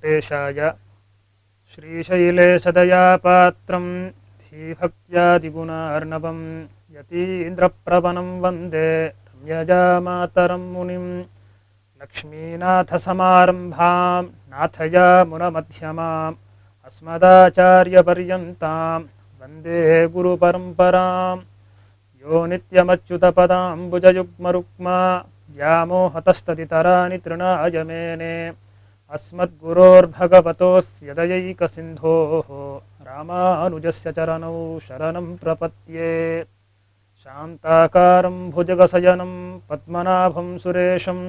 वेङ्कटेशाय श्रीशैलेशदयापात्रं धीभक्त्यादिगुणार्णवं यतीन्द्रप्रवनं वन्दे रम्यजामातरं मुनिं लक्ष्मीनाथसमारम्भां नाथयामुनमध्यमाम् अस्मदाचार्यपर्यन्तां वन्दे गुरुपरम्पराम् यो नित्यमच्युतपदाम्बुजयुग्मरुक्मा व्यामोहतस्तदितराणि तृणाय मेने अस्मद्गुरोर्भगवतोऽस्य दयैकसिन्धोः रामानुजस्य चरणौ शरणं प्रपद्ये। शान्ताकारं भुजगशयनं पद्मनाभं सुरेशं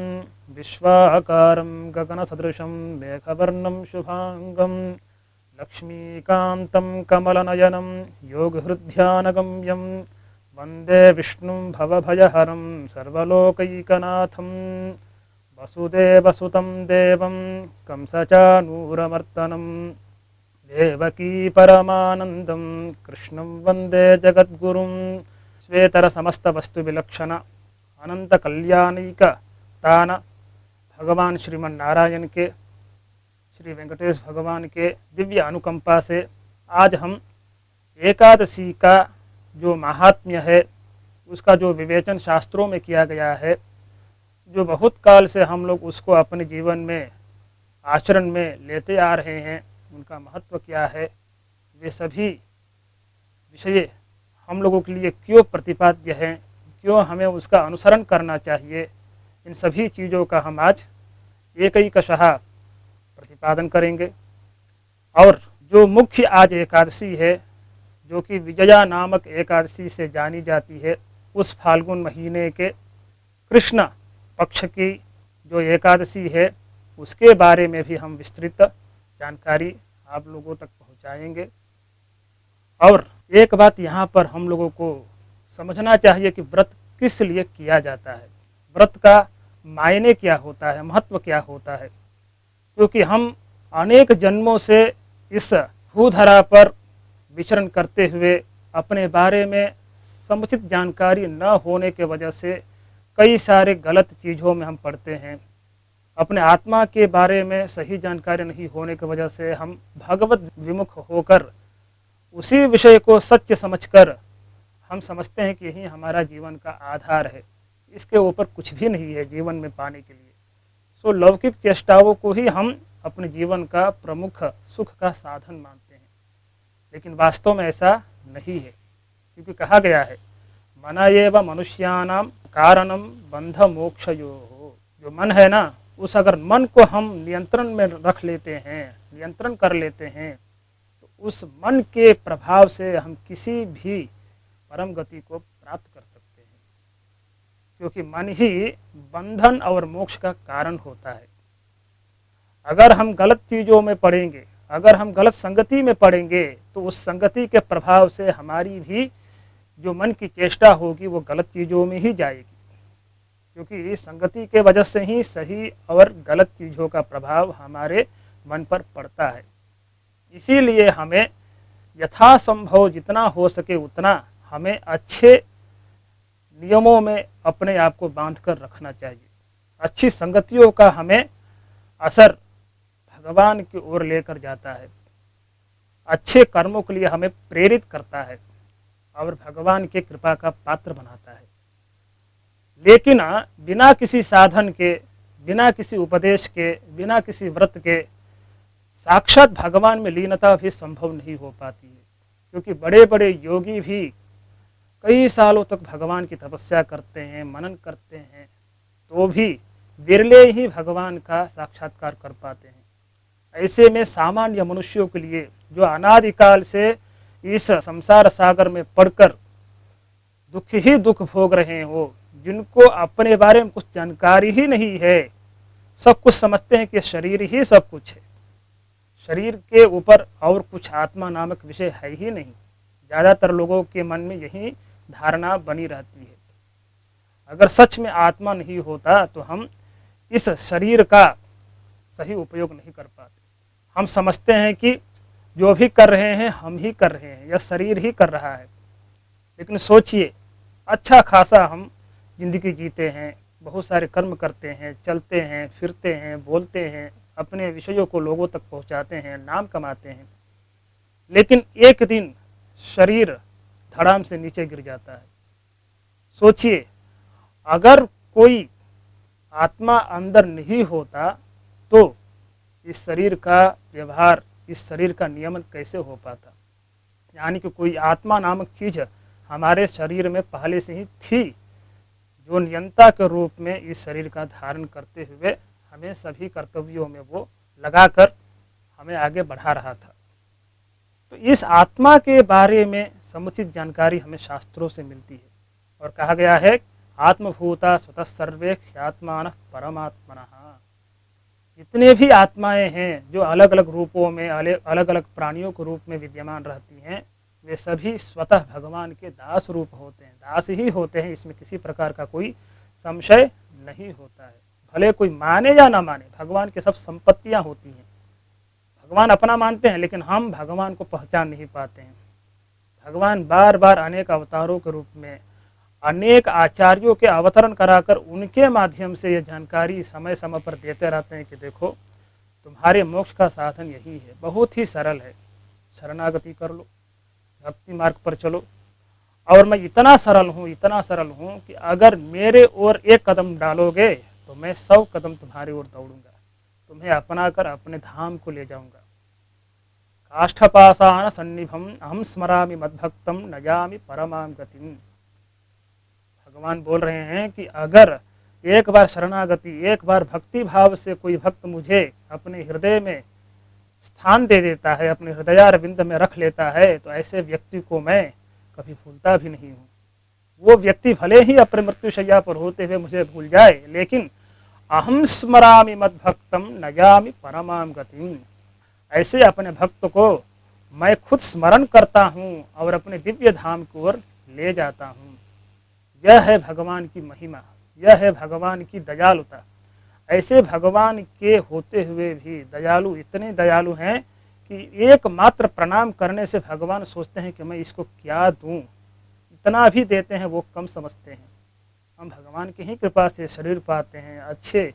विश्वाकारं गगनसदृशं मेघवर्णं शुभाङ्गं लक्ष्मीकान्तं कमलनयनं योगहृध्यानगम्यं वन्दे विष्णुं भवभयहरं सर्वलोकैकनाथं वसुदेवसुतं देवं कंसचानूरमर्दनं देवकी परमानन्दं कृष्णं वन्दे जगद्गुरुं श्वेतरसमस्तवस्तुविलक्षण अनंत कल्याणिक तान भगवान श्रीमन्नारायण के श्री वेंकटेश भगवान के दिव्य अनुकंपा से आज हम एकादशी का जो महात्म्य है उसका जो विवेचन शास्त्रों में किया गया है, जो बहुत काल से हम लोग उसको अपने जीवन में आचरण में लेते आ रहे हैं, उनका महत्व क्या है, वे सभी विषय हम लोगों के लिए क्यों प्रतिपाद्य हैं, क्यों हमें उसका अनुसरण करना चाहिए, इन सभी चीज़ों का हम आज एकैकशः प्रतिपादन करेंगे। और जो मुख्य आज एकादशी है, जो कि विजया नामक एकादशी से जानी जाती है, उस फाल्गुन महीने के कृष्ण पक्ष की जो एकादशी है उसके बारे में भी हम विस्तृत जानकारी आप लोगों तक पहुंचाएंगे। और एक बात यहाँ पर हम लोगों को समझना चाहिए कि व्रत किस लिए किया जाता है, व्रत का मायने क्या होता है, महत्व क्या होता है। क्योंकि हम अनेक जन्मों से इस भूधरा पर विचरण करते हुए अपने बारे में समुचित जानकारी न होने के वजह से कई सारे गलत चीज़ों में हम पड़ते हैं। अपने आत्मा के बारे में सही जानकारी नहीं होने की वजह से हम भगवत विमुख होकर उसी विषय को सत्य समझकर हम समझते हैं कि यही हमारा जीवन का आधार है, इसके ऊपर कुछ भी नहीं है जीवन में पाने के लिए। सो लौकिक चेष्टाओं को ही हम अपने जीवन का प्रमुख सुख का साधन मानते हैं, लेकिन वास्तव में ऐसा नहीं है। क्योंकि कहा गया है मन एव मनुष्याणां कारणम बंध मोक्षयोः। जो मन है ना, उस अगर मन को हम नियंत्रण में रख लेते हैं, नियंत्रण कर लेते हैं, तो उस मन के प्रभाव से हम किसी भी परम गति को प्राप्त कर सकते हैं। क्योंकि मन ही बंधन और मोक्ष का कारण होता है। अगर हम गलत चीज़ों में पड़ेंगे, अगर हम गलत संगति में पड़ेंगे, तो उस संगति के प्रभाव से हमारी भी जो मन की चेष्टा होगी वो गलत चीज़ों में ही जाएगी। क्योंकि संगति के वजह से ही सही और गलत चीज़ों का प्रभाव हमारे मन पर पड़ता है। इसीलिए हमें यथासंभव जितना हो सके उतना हमें अच्छे नियमों में अपने आप को बांध कर रखना चाहिए। अच्छी संगतियों का हमें असर भगवान की ओर लेकर जाता है, अच्छे कर्मों के लिए हमें प्रेरित करता है और भगवान के कृपा का पात्र बनाता है। लेकिन बिना किसी साधन के, बिना किसी उपदेश के, बिना किसी व्रत के साक्षात भगवान में लीनता भी संभव नहीं हो पाती है। क्योंकि बड़े बड़े योगी भी कई सालों तक भगवान की तपस्या करते हैं, मनन करते हैं, तो भी विरले ही भगवान का साक्षात्कार कर पाते हैं। ऐसे में सामान्य मनुष्यों के लिए जो अनादिकाल से इस संसार सागर में पड़कर दुख ही दुख भोग रहे हो, जिनको अपने बारे में कुछ जानकारी ही नहीं है, सब कुछ समझते हैं कि शरीर ही सब कुछ है, शरीर के ऊपर और कुछ आत्मा नामक विषय है ही नहीं। ज़्यादातर लोगों के मन में यही धारणा बनी रहती है। अगर सच में आत्मा नहीं होता तो हम इस शरीर का सही उपयोग नहीं कर पाते। हम समझते हैं कि जो भी कर रहे हैं हम ही कर रहे हैं, यह शरीर ही कर रहा है। लेकिन सोचिए, अच्छा खासा हम जिंदगी जीते हैं, बहुत सारे कर्म करते हैं, चलते हैं, फिरते हैं, बोलते हैं, अपने विषयों को लोगों तक पहुंचाते हैं, नाम कमाते हैं, लेकिन एक दिन शरीर धड़ाम से नीचे गिर जाता है। सोचिए, अगर कोई आत्मा अंदर नहीं होता तो इस शरीर का व्यवहार, इस शरीर का नियमन कैसे हो पाता। यानी कि कोई आत्मा नामक चीज हमारे शरीर में पहले से ही थी, जो नियंता के रूप में इस शरीर का धारण करते हुए हमें सभी कर्तव्यों में वो लगाकर हमें आगे बढ़ा रहा था। तो इस आत्मा के बारे में समुचित जानकारी हमें शास्त्रों से मिलती है और कहा गया है आत्मभूता स्वतः सर्वे ह्यात्मान परमात्मनः। जितने भी आत्माएं हैं जो अलग अलग रूपों में, अलग अलग प्राणियों के रूप में विद्यमान रहती हैं, वे सभी स्वतः भगवान के दास रूप होते हैं, दास ही होते हैं। इसमें किसी प्रकार का कोई संशय नहीं होता है। भले कोई माने या ना माने, भगवान की सब संपत्तियां होती हैं। भगवान अपना मानते हैं, लेकिन हम भगवान को पहचान नहीं पाते हैं। भगवान बार बार अनेक अवतारों के रूप में अनेक आचार्यों के अवतरण कराकर उनके माध्यम से ये जानकारी समय समय पर देते रहते हैं कि देखो, तुम्हारे मोक्ष का साधन यही है, बहुत ही सरल है, शरणागति कर लो, भक्ति मार्ग पर चलो। और मैं इतना सरल हूँ कि अगर मेरे ओर एक कदम डालोगे तो मैं 100 कदम तुम्हारी ओर दौड़ूंगा, तुम्हें अपनाकर अपने धाम को ले जाऊंगा। काष्ठपाषाण सन्निभम अहम स्मरामि मद्भक्तम नयामि परमाम गतिम। भगवान बोल रहे हैं कि अगर एक बार शरणागति, एक बार भक्ति भाव से कोई भक्त मुझे अपने हृदय में स्थान दे देता है, अपने हृदयारविंद में रख लेता है, तो ऐसे व्यक्ति को मैं कभी भूलता भी नहीं हूँ। वो व्यक्ति भले ही अपने मृत्युशैया पर होते हुए मुझे भूल जाए, लेकिन अहम स्मरामि मद्भक्तम नयामि परमाम गतिम। ऐसे अपने भक्त को मैं खुद स्मरण करता हूँ और अपने दिव्य धाम की ओर ले जाता हूँ। यह है भगवान की महिमा, यह है भगवान की दयालुता। ऐसे भगवान के होते हुए भी दयालु इतने दयालु हैं कि एकमात्र प्रणाम करने से भगवान सोचते हैं कि मैं इसको क्या दूं। इतना भी देते हैं वो कम समझते हैं। हम भगवान की ही कृपा से शरीर पाते हैं, अच्छे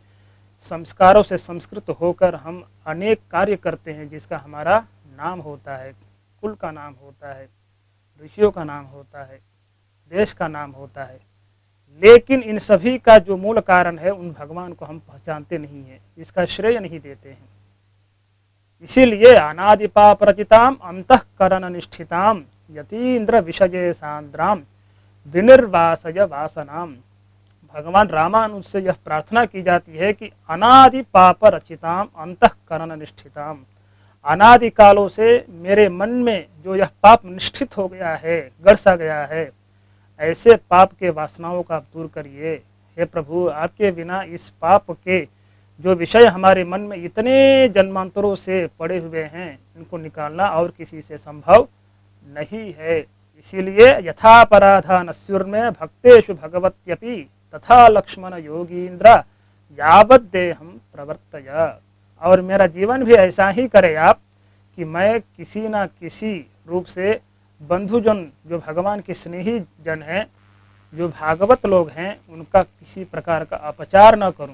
संस्कारों से संस्कृत होकर हम अनेक कार्य करते हैं जिसका हमारा नाम होता है, कुल का नाम होता है, ऋषियों का नाम होता है, देश का नाम होता है। लेकिन इन सभी का जो मूल कारण है, उन भगवान को हम पहचानते नहीं हैं, इसका श्रेय नहीं देते हैं। इसीलिए अनादि पाप रचिताम अंतःकरण निष्ठिताम यतीन्द्र विषय सांद्राम विनिर्वासय वासनाम। भगवान रामानुज से यह प्रार्थना की जाती है कि अनादि पाप रचिताम अंतःकरण निष्ठिताम। अनादि कालों से मेरे मन में जो यह पाप निष्ठित हो गया है, गड़सा गया है, ऐसे पाप के वासनाओं का आप दूर करिए। हे प्रभु, आपके बिना इस पाप के जो विषय हमारे मन में इतने जन्मांतरों से पड़े हुए हैं, इनको निकालना और किसी से संभव नहीं है। इसीलिए यथापराधा नस्युर्मे भक्तेषु भगवत्यपि तथा लक्ष्मण योगींद्र यावत देहम प्रवर्तय। और मेरा जीवन भी ऐसा ही करे आप कि मैं किसी न किसी रूप से बंधुजन, जो भगवान के स्नेही जन हैं, जो भागवत लोग हैं, उनका किसी प्रकार का अपचार न करूं,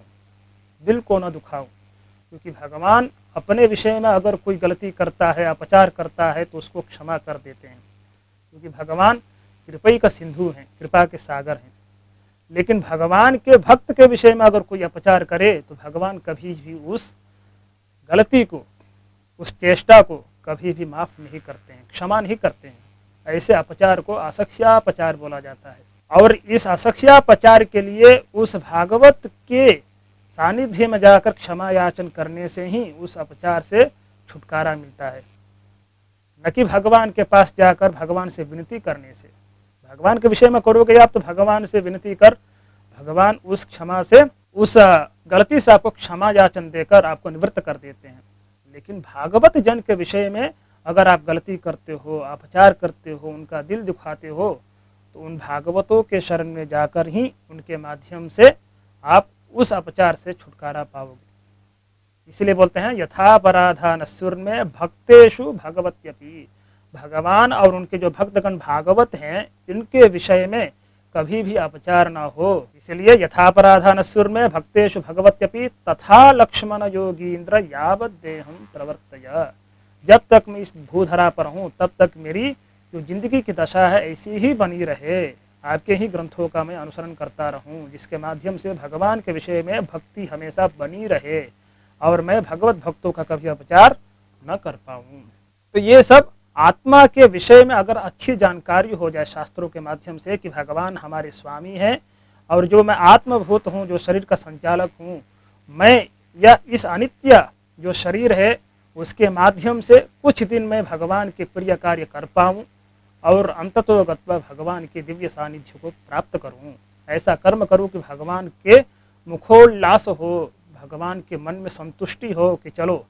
दिल को न दुखाऊं। क्योंकि भगवान अपने विषय में अगर कोई गलती करता है, अपचार करता है, तो उसको क्षमा कर देते हैं, क्योंकि भगवान कृपा का सिंधु हैं, कृपा के सागर हैं। लेकिन भगवान के भक्त के विषय में अगर कोई अपचार करे तो भगवान कभी भी उस गलती को, उस चेष्टा को कभी भी माफ नहीं करते हैं, क्षमा नहीं करते हैं। ऐसे अपचार को असख्यापचार बोला जाता है। और इस असख्यापचार के लिए उस भागवत के सानिध्य में जाकर क्षमा याचन करने से ही उस अपचार से छुटकारा मिलता है, न कि भगवान के पास जाकर भगवान से विनती करने से। भगवान के विषय में करोगे आप तो भगवान से विनती कर, भगवान उस क्षमा से, उस गलती से आपको क्षमा याचन देकर आपको निवृत्त कर देते हैं। लेकिन भागवत जन के विषय में अगर आप गलती करते हो, अपचार करते हो, उनका दिल दुखाते हो, तो उन भागवतों के शरण में जाकर ही उनके माध्यम से आप उस अपचार से छुटकारा पाओगे। इसलिए बोलते हैं यथापराधा नस्युर्मे भक्तेषु भगवत्यपि। भगवान और उनके जो भक्तगण भागवत हैं, इनके विषय में कभी भी अपचार न हो। इसलिए यथापराधानस्सुर में भक्तेषु भगवत्यपि तथा लक्ष्मण योगींद्र यावत देहम प्रवर्तय। जब तक मैं इस भूधरा पर हूँ तब तक मेरी जो जिंदगी की दशा है ऐसी ही बनी रहे, आपके ही ग्रंथों का मैं अनुसरण करता रहूं, जिसके माध्यम से भगवान के विषय में भक्ति हमेशा बनी रहे और मैं भगवत भक्तों का कभी अपचार न कर पाऊं। तो ये सब आत्मा के विषय में अगर अच्छी जानकारी हो जाए शास्त्रों के माध्यम से कि भगवान हमारे स्वामी हैं और जो मैं आत्मभूत हूँ, जो शरीर का संचालक हूँ, मैं या इस अनित्य जो शरीर है उसके माध्यम से कुछ दिन मैं भगवान के प्रिय कार्य कर पाऊँ और अंततोगत्वा भगवान के दिव्य सानिध्य को प्राप्त करूं। ऐसा कर्म करूं कि भगवान के मुखोल्लास हो, भगवान के मन में संतुष्टि हो कि चलो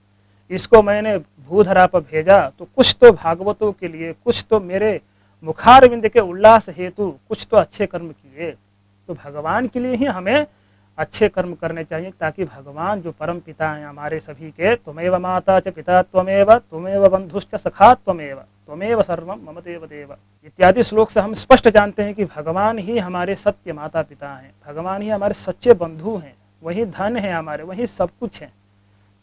इसको मैंने भूधरा पर भेजा तो कुछ तो भागवतों के लिए, कुछ तो मेरे मुखारविंद के उल्लास हेतु कुछ तो अच्छे कर्म किए। तो भगवान के लिए ही हमें अच्छे कर्म करने चाहिए ताकि भगवान जो परम पिता हैं हमारे सभी के, त्वमेव माता च पिता त्वमेव त्वमेव बंधुश्च सखा त्वमेव सर्वम मम देव देव इत्यादि श्लोक से हम स्पष्ट जानते हैं कि भगवान ही हमारे सत्य माता पिता हैं, भगवान ही हमारे सच्चे बंधु हैं, वही धन है हमारे, वही सब कुछ है।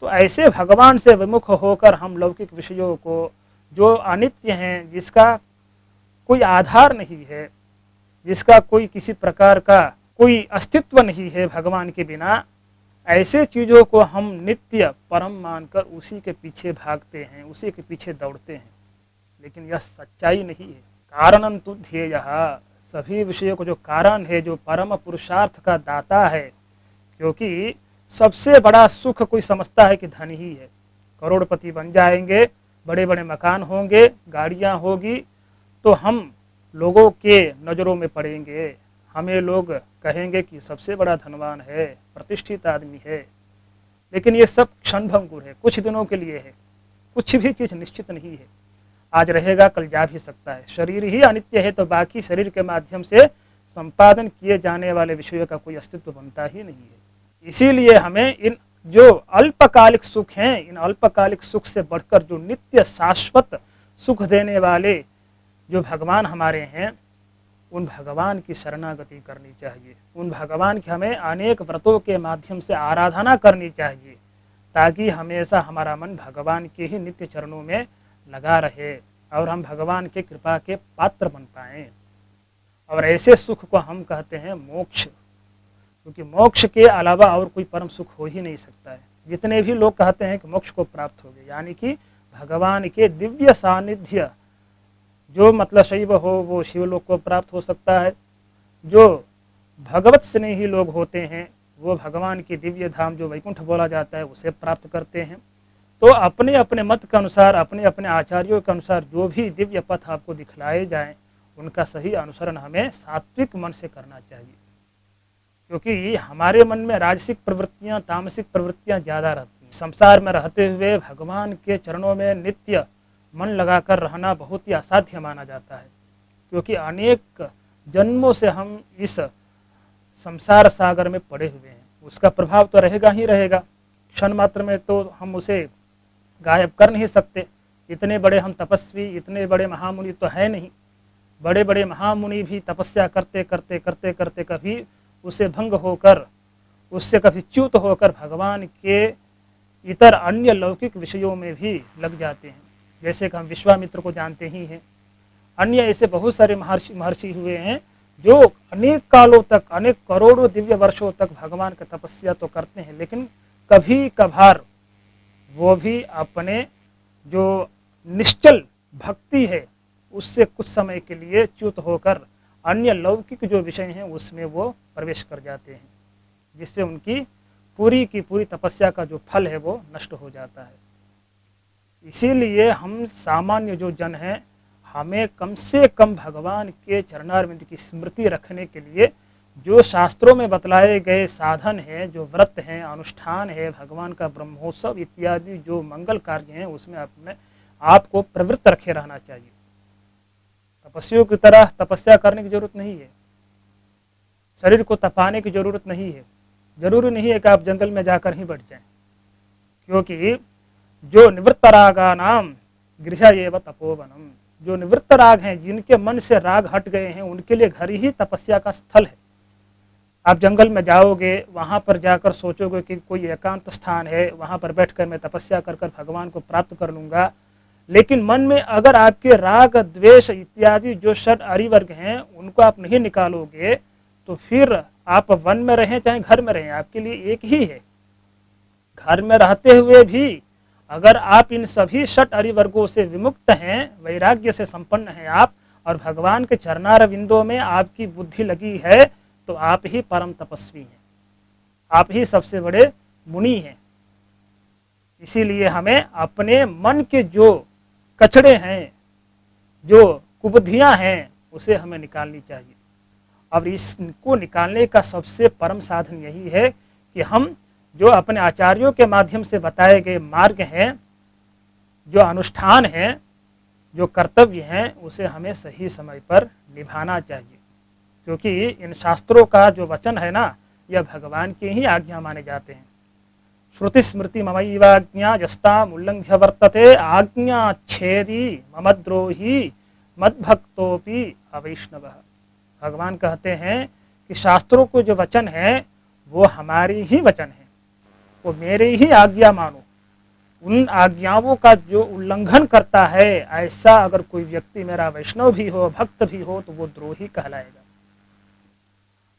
तो ऐसे भगवान से विमुख होकर हम लौकिक विषयों को जो अनित्य हैं, जिसका कोई आधार नहीं है, जिसका कोई किसी प्रकार का कोई अस्तित्व नहीं है भगवान के बिना, ऐसे चीज़ों को हम नित्य परम मानकर उसी के पीछे भागते हैं, उसी के पीछे दौड़ते हैं। लेकिन यह सच्चाई नहीं है। कारणं तु ध्येयः, सभी विषयों को जो कारण है, जो परम पुरुषार्थ का दाता है, क्योंकि सबसे बड़ा सुख कोई समझता है कि धन ही है। करोड़पति बन जाएंगे, बड़े बड़े मकान होंगे, गाड़ियाँ होगी, तो हम लोगों के नज़रों में पड़ेंगे, हमें लोग कहेंगे कि सबसे बड़ा धनवान है, प्रतिष्ठित आदमी है। लेकिन ये सब क्षणभंगुर है, कुछ दिनों के लिए है, कुछ भी चीज़ निश्चित नहीं है। आज रहेगा कल जा भी सकता है। शरीर ही अनित्य है तो बाकी शरीर के माध्यम से संपादन किए जाने वाले विषयों का कोई अस्तित्व बनता ही नहीं है। इसीलिए हमें इन जो अल्पकालिक सुख हैं, इन अल्पकालिक सुख से बढ़कर जो नित्य शाश्वत सुख देने वाले जो भगवान हमारे हैं, उन भगवान की शरणागति करनी चाहिए। उन भगवान की हमें अनेक व्रतों के माध्यम से आराधना करनी चाहिए ताकि हमेशा हमारा मन भगवान के ही नित्य चरणों में लगा रहे और हम भगवान के कृपा के पात्र बन पाएं। और ऐसे सुख को हम कहते हैं मोक्ष, क्योंकि मोक्ष के अलावा और कोई परम सुख हो ही नहीं सकता है। जितने भी लोग कहते हैं कि मोक्ष को प्राप्त हो गए, यानी कि भगवान के दिव्य सानिध्य जो मतलब शैव हो वो शिवलोक को प्राप्त हो सकता है, जो भगवत स्नेही लोग होते हैं वो भगवान की दिव्य धाम जो वैकुंठ बोला जाता है उसे प्राप्त करते हैं। तो अपने अपने मत के अनुसार, अपने अपने आचार्यों के अनुसार जो भी दिव्य पथ आपको दिखलाए जाएं, उनका सही अनुसरण हमें सात्विक मन से करना चाहिए। क्योंकि हमारे मन में राजसिक प्रवृत्तियां, तामसिक प्रवृत्तियां ज़्यादा रहती हैं। संसार में रहते हुए भगवान के चरणों में नित्य मन लगाकर रहना बहुत ही असाध्य माना जाता है, क्योंकि अनेक जन्मों से हम इस संसार सागर में पड़े हुए हैं। उसका प्रभाव तो रहेगा ही रहेगा, क्षण मात्र में तो हम उसे गायब कर नहीं सकते। इतने बड़े हम तपस्वी, इतने बड़े महामुनि तो है नहीं। बड़े बड़े महामुनि भी तपस्या करते करते करते करते कभी उसे भंग होकर, उससे कभी च्युत होकर भगवान के इतर अन्य लौकिक विषयों में भी लग जाते हैं। जैसे कि हम विश्वामित्र को जानते ही हैं, अन्य ऐसे बहुत सारे महर्षि हुए हैं जो अनेक कालों तक, अनेक करोड़ों दिव्य वर्षों तक भगवान का तपस्या तो करते हैं, लेकिन कभी कभार वो भी अपने जो निश्चल भक्ति है उससे कुछ समय के लिए च्युत होकर अन्य लौकिक जो विषय हैं उसमें वो प्रवेश कर जाते हैं, जिससे उनकी पूरी की पूरी तपस्या का जो फल है वो नष्ट हो जाता है। इसीलिए हम सामान्य जो जन हैं, हमें कम से कम भगवान के चरणारविंद की स्मृति रखने के लिए जो शास्त्रों में बतलाए गए साधन हैं, जो व्रत हैं, अनुष्ठान है, भगवान का ब्रह्मोत्सव इत्यादि जो मंगल कार्य हैं, उसमें अपने आपको प्रवृत्त रखे रहना चाहिए। तपस्वियों की तरह तपस्या करने की जरूरत नहीं है, शरीर को तपाने की जरूरत नहीं है। जरूरी नहीं है कि आप जंगल में जाकर ही बैठ जाएं, क्योंकि जो निवृत्तरागा नाम गृह एव तपोवनम, जो निवृत्त राग हैं, जिनके मन से राग हट गए हैं, उनके लिए घर ही तपस्या का स्थल है। आप जंगल में जाओगे, वहां पर जाकर सोचोगे कि कोई एकांत स्थान है, वहां पर बैठकर मैं तपस्या कर कर भगवान को प्राप्त कर लूंगा, लेकिन मन में अगर आपके राग द्वेष इत्यादि जो षड अरिवर्ग हैं उनको आप नहीं निकालोगे, तो फिर आप वन में रहें चाहे घर में रहें, आपके लिए एक ही है। घर में रहते हुए भी अगर आप इन सभी षट अरिवर्गों से विमुक्त हैं, वैराग्य से संपन्न हैं आप, और भगवान के चरणारविंदों में आपकी बुद्धि लगी है, तो आप ही परम तपस्वी हैं, आप ही सबसे बड़े मुनि हैं। इसीलिए हमें अपने मन के जो कचड़े हैं, जो कुबुद्धियां हैं, उसे हमें निकालनी चाहिए। अब इसको निकालने का सबसे परम साधन यही है कि हम जो अपने आचार्यों के माध्यम से बताए गए मार्ग हैं, जो अनुष्ठान हैं, जो कर्तव्य हैं, उसे हमें सही समय पर निभाना चाहिए। क्योंकि इन शास्त्रों का जो वचन है ना, यह भगवान की ही आज्ञा माने जाते हैं। श्रुति स्मृति ममैवाज्ञा यस्ताम उल्लंघ्य वर्तते आज्ञा छेदी ममद्रोही मद्भक्तोपि अवैष्णवः। भगवान कहते हैं कि शास्त्रों को जो वचन है वो हमारी ही वचन है, वो मेरे ही आज्ञा मानो। उन आज्ञाओं का जो उल्लंघन करता है, ऐसा अगर कोई व्यक्ति मेरा वैष्णव भी हो, भक्त भी हो, तो वो द्रोही कहलाएगा।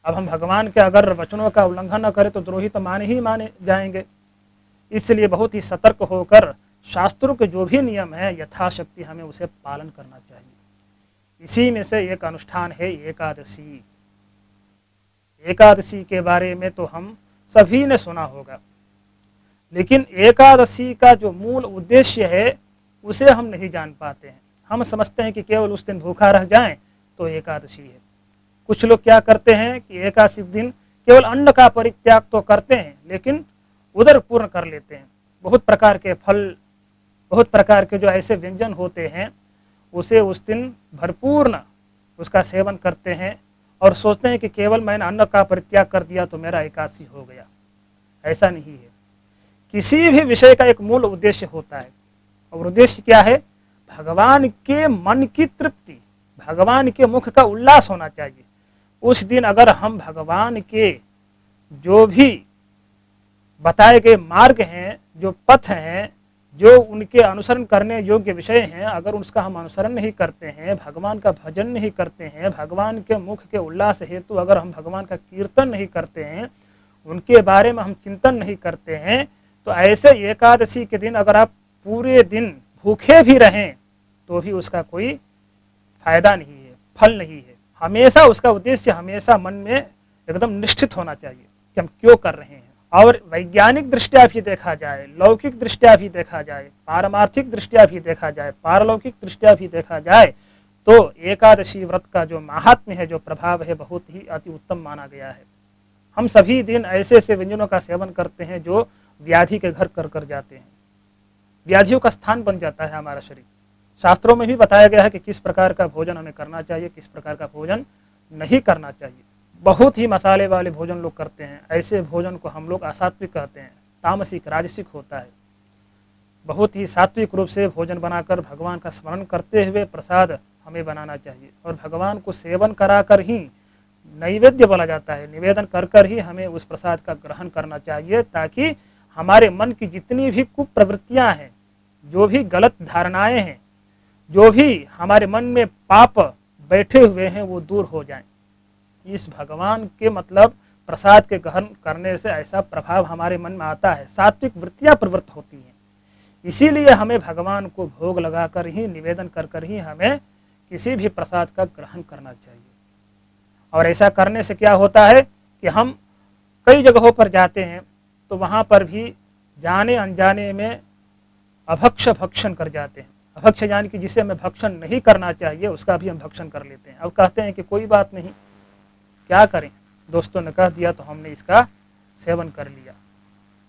अब हम भगवान के अगर वचनों का उल्लंघन न करें तो द्रोही तो माने जाएंगे। इसलिए बहुत ही सतर्क होकर शास्त्रों के जो भी नियम है, यथाशक्ति हमें उसे पालन करना चाहिए। इसी में से एक अनुष्ठान है एकादशी। एकादशी के बारे में तो हम सभी ने सुना होगा, लेकिन एकादशी का जो मूल उद्देश्य है उसे हम नहीं जान पाते हैं। हम समझते हैं कि केवल उस दिन भूखा रह जाएं तो एकादशी है। कुछ लोग क्या करते हैं कि एकादशी दिन केवल अन्न का परित्याग तो करते हैं, लेकिन उदर पूर्ण कर लेते हैं। बहुत प्रकार के फल, बहुत प्रकार के जो ऐसे व्यंजन होते हैं, उसे उस दिन भरपूर्ण उसका सेवन करते हैं और सोचते हैं कि केवल मैंने अन्न का परित्याग कर दिया तो मेरा एकादशी हो गया। ऐसा नहीं है। किसी भी विषय का एक मूल उद्देश्य होता है, और उद्देश्य क्या है? भगवान के मन की तृप्ति, भगवान के मुख का उल्लास होना चाहिए। उस दिन अगर हम भगवान के जो भी बताए गए मार्ग हैं, जो पथ हैं, जो उनके अनुसरण करने योग्य विषय हैं, अगर उसका हम अनुसरण नहीं करते हैं, भगवान का भजन नहीं करते हैं, भगवान के मुख के उल्लास हेतु अगर हम भगवान का कीर्तन नहीं करते हैं, उनके बारे में हम चिंतन नहीं करते हैं, तो ऐसे एकादशी के दिन अगर आप पूरे दिन भूखे भी रहें तो भी उसका कोई फायदा नहीं है, फल नहीं है। हमेशा उसका उद्देश्य हमेशा मन में एकदम निश्चित होना चाहिए कि हम क्यों कर रहे हैं। और वैज्ञानिक दृष्टया भी देखा जाए, लौकिक दृष्टया भी देखा जाए, पारमार्थिक दृष्टया भी देखा जाए, पारलौकिक दृष्टया भी देखा जाए, तो एकादशी व्रत का जो महात्म्य है, जो प्रभाव है, बहुत ही अति उत्तम माना गया है। हम सभी दिन ऐसे ऐसे व्यंजनों का सेवन करते हैं जो व्याधि के घर कर कर जाते हैं, व्याधियों का स्थान बन जाता है हमारा शरीर। शास्त्रों में भी बताया गया है कि किस प्रकार का भोजन हमें करना चाहिए, किस प्रकार का भोजन नहीं करना चाहिए। बहुत ही मसाले वाले भोजन लोग करते हैं, ऐसे भोजन को हम लोग असात्विक कहते हैं, तामसिक राजसिक होता है। बहुत ही सात्विक रूप से भोजन बनाकर भगवान का स्मरण करते हुए प्रसाद हमें बनाना चाहिए, और भगवान को सेवन कराकर ही नैवेद्य बोला जाता है, निवेदन कर कर ही हमें उस प्रसाद का ग्रहण करना चाहिए, ताकि हमारे मन की जितनी भी कुप्रवृत्तियां हैं, जो भी गलत धारणाएं हैं, जो भी हमारे मन में पाप बैठे हुए हैं, वो दूर हो जाएं। इस भगवान के मतलब प्रसाद के ग्रहण करने से ऐसा प्रभाव हमारे मन में आता है, सात्विक वृत्तियां प्रवृत्त होती हैं। इसीलिए हमें भगवान को भोग लगाकर ही, निवेदन कर कर ही हमें किसी भी प्रसाद का ग्रहण करना चाहिए। और ऐसा करने से क्या होता है कि हम कई जगहों पर जाते हैं तो वहाँ पर भी जाने अनजाने में अभक्ष भक्षण कर जाते हैं। अभक्ष यानी कि जिसे हमें भक्षण नहीं करना चाहिए उसका भी हम भक्षण कर लेते हैं। अब कहते हैं कि कोई बात नहीं, क्या करें, दोस्तों ने कह दिया तो हमने इसका सेवन कर लिया।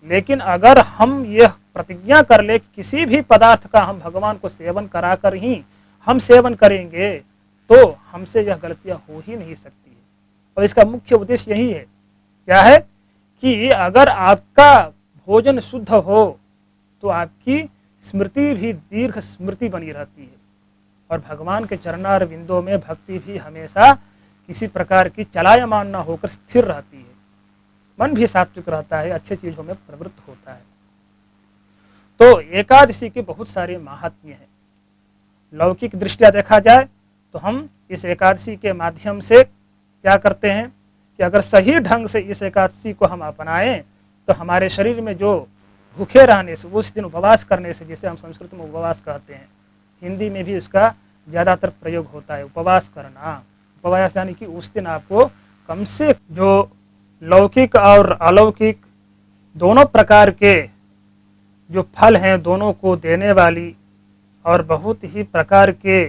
लेकिन अगर हम यह प्रतिज्ञा कर ले कि किसी भी पदार्थ का हम भगवान को सेवन कराकर ही हम सेवन करेंगे, तो हमसे यह गलतियां हो ही नहीं सकती है। और इसका मुख्य उद्देश्य यही है, क्या है कि अगर आपका भोजन शुद्ध हो तो आपकी स्मृति भी दीर्घ स्मृति बनी रहती है। और भगवान के चरणार बिंदों में भक्ति भी हमेशा किसी प्रकार की चलायमान न होकर स्थिर रहती है। मन भी सात्विक रहता है, अच्छी चीजों में प्रवृत्त होता है। तो एकादशी के बहुत सारे महात्म्य हैं। लौकिक दृष्टिया देखा जाए तो हम इस एकादशी के माध्यम से क्या करते हैं कि अगर सही ढंग से इस एकादशी को हम अपनाएं तो हमारे शरीर में जो भूखे रहने से, उस दिन उपवास करने से, जिसे हम संस्कृत में उपवास कहते हैं, हिंदी में भी उसका ज़्यादातर प्रयोग होता है, उपवास करना। उपवास यानी कि उस दिन आपको कम से जो लौकिक और अलौकिक दोनों प्रकार के जो फल हैं, दोनों को देने वाली और बहुत ही प्रकार के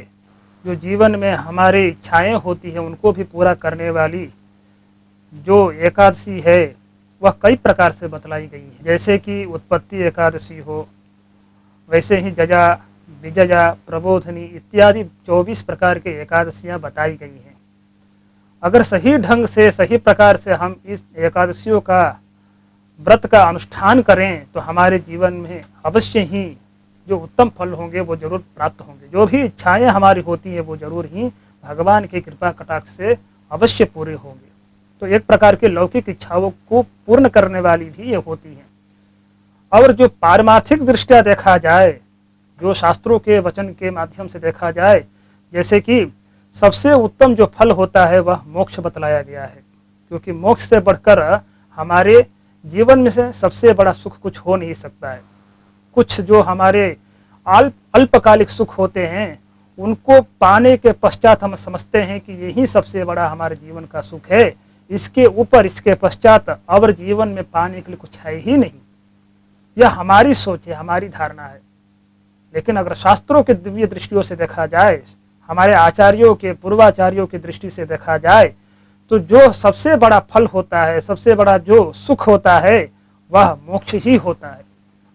जो जीवन में हमारी इच्छाएं होती हैं उनको भी पूरा करने वाली जो एकादशी है वह कई प्रकार से बतलाई गई है। जैसे कि उत्पत्ति एकादशी हो, वैसे ही जजा, विजया, प्रबोधनी इत्यादि 24 प्रकार के एकादशियां बताई गई हैं। अगर सही ढंग से, सही प्रकार से हम इस एकादशियों का व्रत का अनुष्ठान करें तो हमारे जीवन में अवश्य ही जो उत्तम फल होंगे वो जरूर प्राप्त होंगे। जो भी इच्छाएं हमारी होती हैं वो जरूर ही भगवान की कृपा कटाक्ष से अवश्य पूरे होंगे। तो एक प्रकार के लौकिक इच्छाओं को पूर्ण करने वाली भी ये होती हैं। और जो पारमार्थिक दृष्टिया देखा जाए, जो शास्त्रों के वचन के माध्यम से देखा जाए, जैसे कि सबसे उत्तम जो फल होता है वह मोक्ष बतलाया गया है, क्योंकि मोक्ष से बढ़कर हमारे जीवन में से सबसे बड़ा सुख कुछ हो नहीं सकता है। कुछ जो हमारे अल्पकालिक सुख होते हैं उनको पाने के पश्चात हम समझते हैं कि यही सबसे बड़ा हमारे जीवन का सुख है, इसके ऊपर, इसके पश्चात और जीवन में पाने के लिए कुछ है ही नहीं। यह हमारी सोच है, हमारी धारणा है। लेकिन अगर शास्त्रों के दिव्य दृष्टियों से देखा जाए, हमारे आचार्यों के, पूर्वाचार्यों की दृष्टि से देखा जाए, तो जो सबसे बड़ा फल होता है, सबसे बड़ा जो सुख होता है वह मोक्ष ही होता है।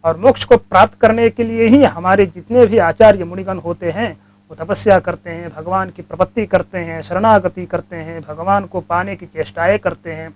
और मोक्ष को प्राप्त करने के लिए ही हमारे जितने भी आचार्य मुनिगण होते हैं वो तपस्या करते हैं, भगवान की प्रपत्ति करते हैं, शरणागति करते हैं, भगवान को पाने की चेष्टाएं करते हैं।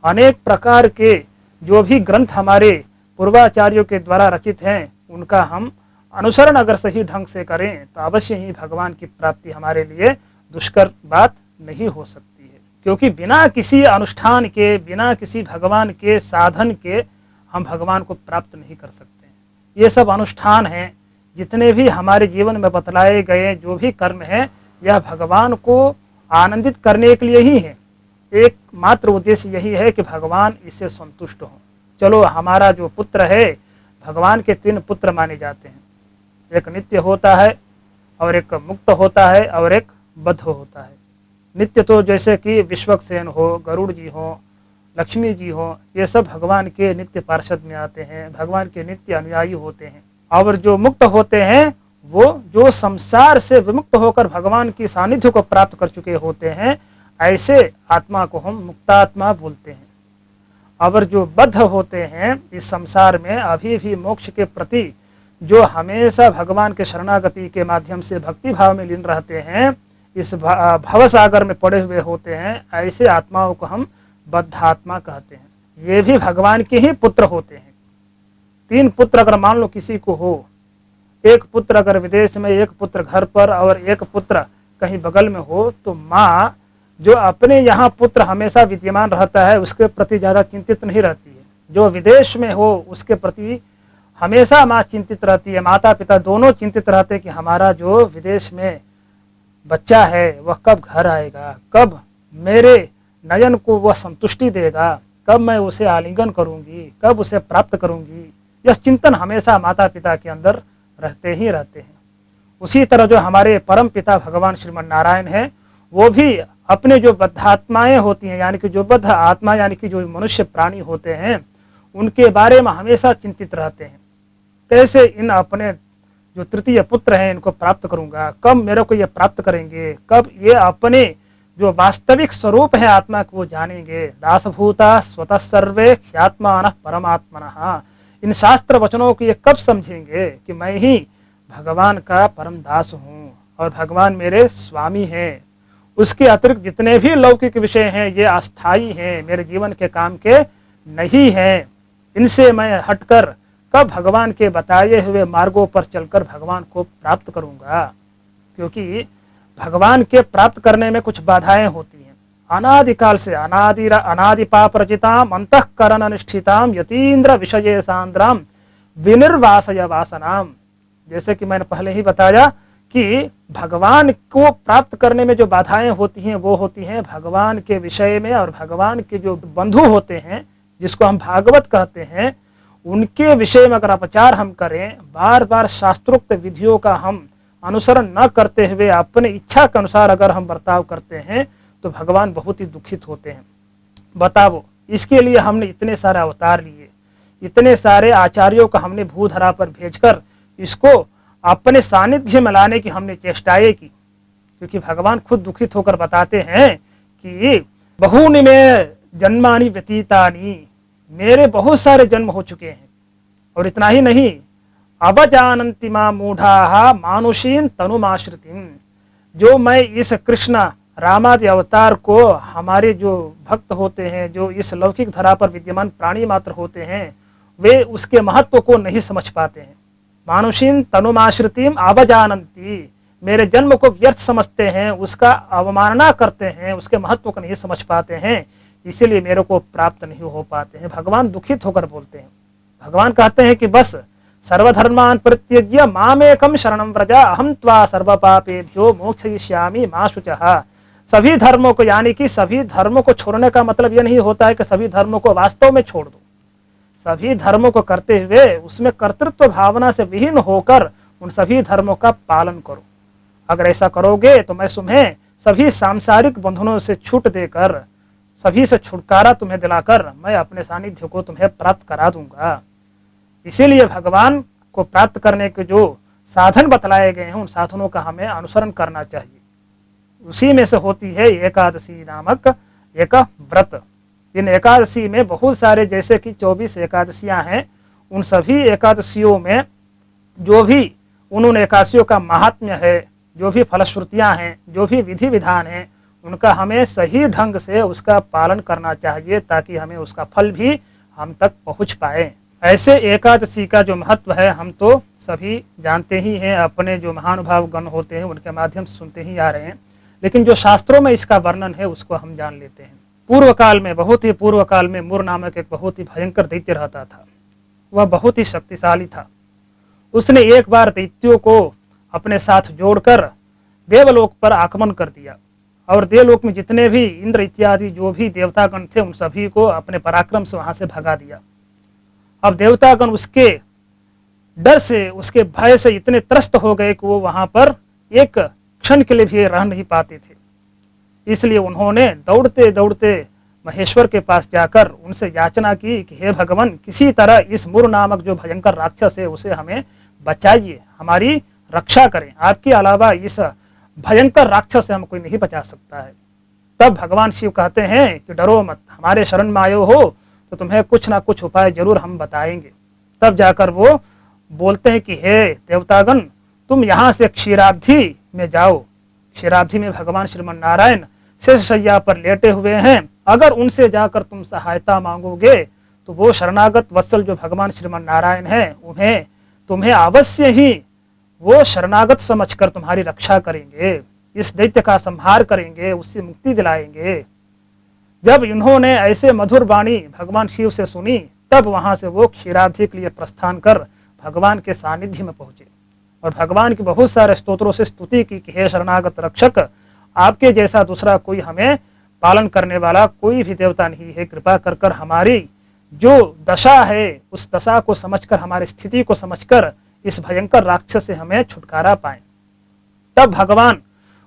अनेक प्रकार के जो भी ग्रंथ हमारे पूर्वाचार्यों के द्वारा रचित हैं उनका हम अनुसरण अगर सही ढंग से करें तो अवश्य ही भगवान की प्राप्ति हमारे लिए दुष्कर बात नहीं हो सकती है। क्योंकि बिना किसी अनुष्ठान के, बिना किसी भगवान के साधन के हम भगवान को प्राप्त नहीं कर सकते। ये सब अनुष्ठान हैं, जितने भी हमारे जीवन में बतलाए गए जो भी कर्म हैं, यह भगवान को आनंदित करने के लिए ही है। एक मात्र उद्देश्य यही है कि भगवान इससे संतुष्ट हो। चलो, हमारा जो पुत्र है, भगवान के 3 पुत्र माने जाते हैं, एक नित्य होता है और एक मुक्त होता है और एक बद्ध होता है। नित्य तो जैसे कि विश्वक्सेन हो, गरुड़ जी हो, लक्ष्मी जी हो, ये सब भगवान के नित्य पार्षद में आते हैं, भगवान के नित्य अनुयायी होते हैं। और जो मुक्त होते हैं वो जो संसार से विमुक्त होकर भगवान की सानिध्य को प्राप्त कर चुके होते हैं, ऐसे आत्मा को हम मुक्तात्मा बोलते हैं। और जो बद्ध होते हैं, इस संसार में अभी भी मोक्ष के प्रति जो हमेशा भगवान के शरणागति के माध्यम से भक्ति भाव में लीन रहते हैं, इस भव सागर में पड़े हुए होते हैं, ऐसे आत्माओं को हम बद्धात्मा कहते हैं। ये भी भगवान के ही पुत्र होते हैं। 3 पुत्र अगर मान लो किसी को हो, एक पुत्र अगर विदेश में, एक पुत्र घर पर और एक पुत्र कहीं बगल में हो, तो माँ जो अपने यहाँ पुत्र हमेशा विद्यमान रहता है उसके प्रति ज़्यादा चिंतित नहीं रहती है। जो विदेश में हो उसके प्रति हमेशा माँ चिंतित रहती है। माता पिता दोनों चिंतित रहते हैं कि हमारा जो विदेश में बच्चा है वह कब घर आएगा, कब मेरे नयन को वह संतुष्टि देगा, कब मैं उसे आलिंगन करूंगी, कब उसे प्राप्त करूंगी। यह चिंतन हमेशा माता पिता के अंदर रहते ही रहते हैं। उसी तरह जो हमारे परम पिता भगवान श्रीमन नारायण हैं, वो भी अपने जो बद्धात्माएं होती हैं, यानी कि जो बद्ध आत्मा यानी कि जो मनुष्य प्राणी होते हैं, उनके बारे में हमेशा चिंतित रहते हैं। कैसे इन अपने जो तृतीय पुत्र हैं इनको प्राप्त करूंगा, कब मेरे को ये प्राप्त करेंगे, कब ये अपने जो वास्तविक स्वरूप है आत्मा को वो जानेंगे। दासभूता स्वतः सर्वे ख्यात्मान परमात्मनः। इन शास्त्र वचनों को ये कब समझेंगे कि मैं ही भगवान का परम दास हूँ और भगवान मेरे स्वामी हैं। उसके अतिरिक्त जितने भी लौकिक विषय हैं ये अस्थायी हैं, मेरे जीवन के काम के नहीं हैं। इनसे मैं हटकर कब भगवान के बताए हुए मार्गों पर चलकर भगवान को प्राप्त करूंगा। क्योंकि भगवान के प्राप्त करने में कुछ बाधाएं होती हैं। अनादिकाल से अनादि पाप रचिताम अंतःकरण अनुष्ठिताम यतीन्द्र विषय सांद्राम विनिर्वासय वासनाम। जैसे कि मैंने पहले ही बताया कि भगवान को प्राप्त करने में जो बाधाएं होती हैं वो होती हैं भगवान के विषय में, और भगवान के जो बंधु होते हैं जिसको हम भागवत कहते हैं उनके विषय में अगर अपचार हम करें, बार बार शास्त्रोक्त विधियों का हम अनुसरण न करते हुए अपने इच्छा के अनुसार अगर हम बर्ताव करते हैं तो भगवान बहुत ही दुखित होते हैं। बताओ, इसके लिए हमने इतने सारे अवतार लिए, इतने सारे आचार्यों का हमने भूधरा पर भेजकर इसको अपने सानिध्य में लाने की हमने चेष्टाएं की, क्योंकि भगवान खुद दुखित होकर बताते हैं कि बहुनि में जन्मानि व्यतीतानि, मेरे बहुत सारे जन्म हो चुके हैं। और इतना ही नहीं, अवजानन्ति मां मूढ़ाः मानुषीं तनुमाश्रितिं, जो मैं इस कृष्ण रामादि अवतार को हमारे जो भक्त होते हैं, जो इस लौकिक धरा पर विद्यमान प्राणी मात्र होते हैं, वे उसके महत्व को नहीं समझ पाते हैं। मानुषीं तनुमाश्रितिं अवजानन्ति, मेरे जन्म को व्यर्थ समझते हैं, उसका अवमानना करते हैं, उसके महत्व को नहीं समझ पाते हैं, इसीलिए मेरे को प्राप्त नहीं हो पाते हैं। भगवान दुखित होकर बोलते हैं। भगवान कहते हैं कि बस सर्वधर्मान् परित्यज्य मामेकं शरणं व्रज अहं त्वा सर्वपापेभ्यो मोक्षयिष्यामि मा शुचः। सभी धर्मों को, यानी कि सभी धर्मों को छोड़ने का मतलब यह नहीं होता है कि सभी धर्मों को वास्तव में छोड़ दो। सभी धर्मों को करते हुए उसमें कर्तृत्व भावना से विहीन होकर उन सभी धर्मों का पालन करो। अगर ऐसा करोगे तो मैं तुम्हें सभी सांसारिक बंधनों से छूट देकर, सभी से छुटकारा तुम्हें दिलाकर मैं अपने सानिध्य को तुम्हें प्राप्त करा दूंगा। इसीलिए भगवान को प्राप्त करने के जो साधन बतलाए गए हैं उन साधनों का हमें अनुसरण करना चाहिए। उसी में से होती है एकादशी नामक एक व्रत। इन एकादशी में बहुत सारे, जैसे कि 24 एकादशियां हैं, उन सभी एकादशियों में जो भी उन एकादशियों का महात्म्य है, जो भी फलश्रुतियां हैं, जो भी विधि विधान है, उनका हमें सही ढंग से उसका पालन करना चाहिए ताकि हमें उसका फल भी हम तक पहुंच पाए। ऐसे एकादशी का जो महत्व है हम तो सभी जानते ही हैं, अपने जो महानुभाव गण होते हैं उनके माध्यम से सुनते ही आ रहे हैं, लेकिन जो शास्त्रों में इसका वर्णन है उसको हम जान लेते हैं। पूर्व काल में, बहुत ही पूर्व काल में मुर नामक एक बहुत ही भयंकर दैत्य रहता था। वह बहुत ही शक्तिशाली था। उसने एक बार दैत्यों को अपने साथ जोड़कर देवलोक पर आक्रमण कर दिया और देवलोक में जितने भी इंद्र इत्यादि जो भी देवतागण थे उन सभी को अपने पराक्रम से वहां से भगा दिया। अब देवतागण उसके डर से, उसके भय से इतने त्रस्त हो गए कि वो वहां पर एक क्षण के लिए भी रह नहीं पाते थे। इसलिए उन्होंने दौड़ते दौड़ते महेश्वर के पास जाकर उनसे याचना की कि हे भगवान, किसी तरह इस मुर नामक जो भयंकर राक्षस है उसे हमें बचाइए, हमारी रक्षा करें। आपके अलावा इस भयंकर राक्षस से हम कोई नहीं बचा सकता है। तब भगवान शिव कहते हैं कि डरो मत, हमारे शरण में आयो हो तो तुम्हें कुछ ना कुछ उपाय जरूर हम बताएंगे। तब जाकर वो बोलते हैं कि हे देवतागण, तुम यहाँ से क्षीराब्धि में जाओ। क्षीराब्धि में भगवान श्रीमन नारायण शेषशय्या पर लेटे हुए हैं। अगर उनसे जाकर तुम सहायता मांगोगे तो वो शरणागत वत्सल जो भगवान श्रीमन नारायण है तुम्हें अवश्य ही वो शरणागत समझकर तुम्हारी रक्षा करेंगे, इस दैत्य का संहार करेंगे, उससे मुक्ति दिलाएंगे। जब इन्होंने ऐसे मधुर वाणी भगवान शिव से सुनी तब वहां से वो क्षीराब्धि के लिए प्रस्थान कर भगवान के सानिध्य में पहुंचे और भगवान की बहुत सारे स्तोत्रों से स्तुति की कि हे शरणागत रक्षक, आपके जैसा दूसरा कोई हमें पालन करने वाला कोई भी देवता नहीं है। कृपा कर कर हमारी जो दशा है उस दशा को समझकर, हमारी स्थिति को समझकर इस भयंकर राक्षस से हमें छुटकारा पाएं। तब भगवान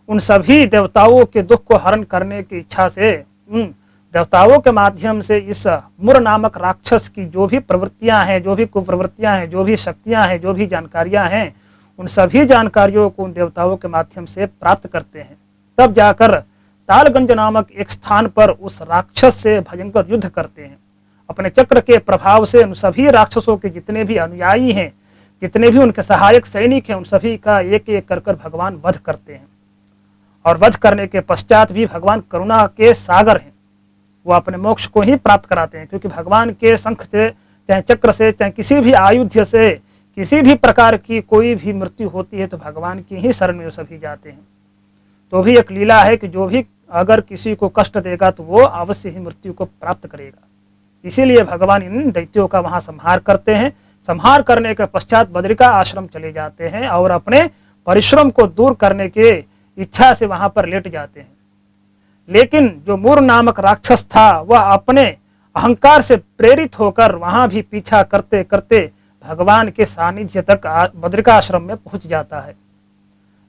उन सभी देवताओं के दुख को हरण करने की इच्छा से उन देवताओं के माध्यम से इस मुर नामक राक्षस की जो भी प्रवृत्तियां हैं, जो भी कुप्रवृत्तियां हैं, जो भी शक्तियां हैं, जो भी जानकारियां हैं, उन सभी जानकारियों को उन देवताओं के माध्यम से प्राप्त करते हैं। तब जाकर तालगंज नामक एक स्थान पर उस राक्षस से भयंकर युद्ध करते हैं। अपने चक्र के प्रभाव से उन सभी राक्षसों के जितने भी अनुयायी हैं, जितने भी उनके सहायक सैनिक हैं, उन सभी का एक एक कर भगवान वध करते हैं। और वध करने के पश्चात भी भगवान करुणा के सागर हैं, वो अपने मोक्ष को ही प्राप्त कराते हैं। क्योंकि भगवान के शंख से, चाहे चक्र से, चाहे किसी भी आयुध से किसी भी प्रकार की कोई भी मृत्यु होती है तो भगवान की ही शरण में सभी जाते हैं। तो भी एक लीला है कि जो भी अगर किसी को कष्ट देगा तो वो अवश्य ही मृत्यु को प्राप्त करेगा। इसीलिए भगवान इन दैत्यों का वहां संहार करते हैं। संहार करने के पश्चात बद्रिका आश्रम चले जाते हैं और अपने परिश्रम को दूर करने के इच्छा से वहां पर लेट जाते हैं। लेकिन जो मूर नामक राक्षस था वह अपने अहंकार से प्रेरित होकर वहां भी पीछा करते करते भगवान के सानिध्य तक बद्रिका आश्रम में पहुंच जाता है।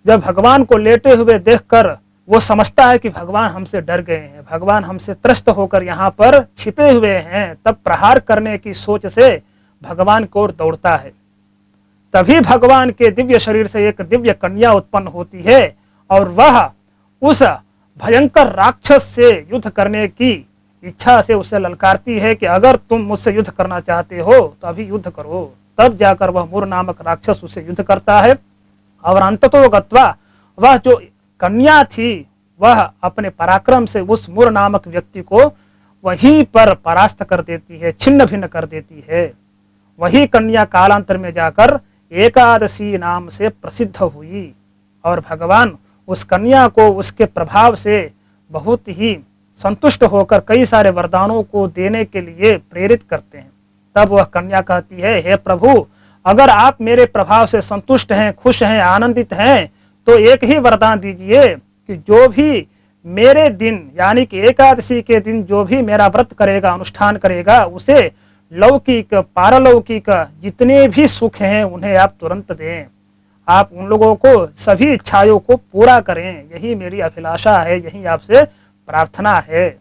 जब भगवान को लेटे हुए देखकर वो समझता है कि भगवान हमसे डर गए हैं, भगवान हमसे त्रस्त होकर यहाँ पर छिपे हुए हैं, तब प्रहार करने की सोच से भगवान की ओर दौड़ता है। तभी भगवान के दिव्य शरीर से एक दिव्य कन्या उत्पन्न होती है और वह उस भयंकर राक्षस से युद्ध करने की इच्छा से उसे ललकारती है कि अगर तुम मुझसे युद्ध करना चाहते हो तो अभी युद्ध करो। तब जाकर वह मूर नामक राक्षस उसे युद्ध करता है और अंततो गत्वा वह जो कन्या थी वह अपने पराक्रम से उस मूर नामक व्यक्ति को वहीं पर परास्त कर देती है, छिन्न भिन्न कर देती है। वही कन्या कालांतर में जाकर एकादशी नाम से प्रसिद्ध हुई और भगवान उस कन्या को उसके प्रभाव से बहुत ही संतुष्ट होकर कई सारे वरदानों को देने के लिए प्रेरित करते हैं। तब वह कन्या कहती है, हे प्रभु, अगर आप मेरे प्रभाव से संतुष्ट हैं, खुश हैं, आनंदित हैं तो एक ही वरदान दीजिए कि जो भी मेरे दिन यानी कि एकादशी के दिन जो भी मेरा व्रत करेगा, अनुष्ठान करेगा, उसे लौकिक पारलौकिक जितने भी सुख हैं उन्हें आप तुरंत दें। आप उन लोगों को सभी इच्छाओं को पूरा करें, यही मेरी अभिलाषा है, यही आपसे प्रार्थना है।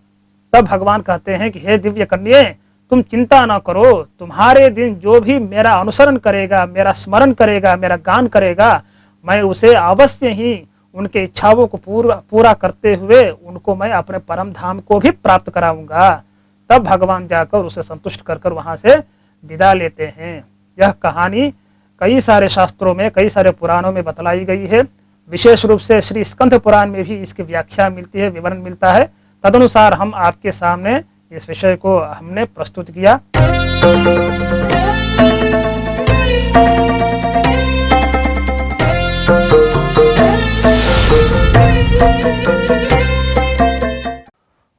तब भगवान कहते हैं कि हे दिव्य कन्ये, तुम चिंता ना करो, तुम्हारे दिन जो भी मेरा अनुसरण करेगा, मेरा स्मरण करेगा, मेरा गान करेगा, मैं उसे अवश्य ही उनके इच्छाओं को पूरा करते हुए उनको मैं अपने परम धाम को भी प्राप्त कराऊंगा। तब भगवान जाकर उसे संतुष्ट कर वहां से विदा लेते हैं। यह कहानी कई सारे शास्त्रों में, कई सारे पुराणों में बतलाई गई है। विशेष रूप से श्री स्कंद पुराण में भी इसकी व्याख्या मिलती है, विवरण मिलता है। तदनुसार हम आपके सामने इस विषय को हमने प्रस्तुत किया।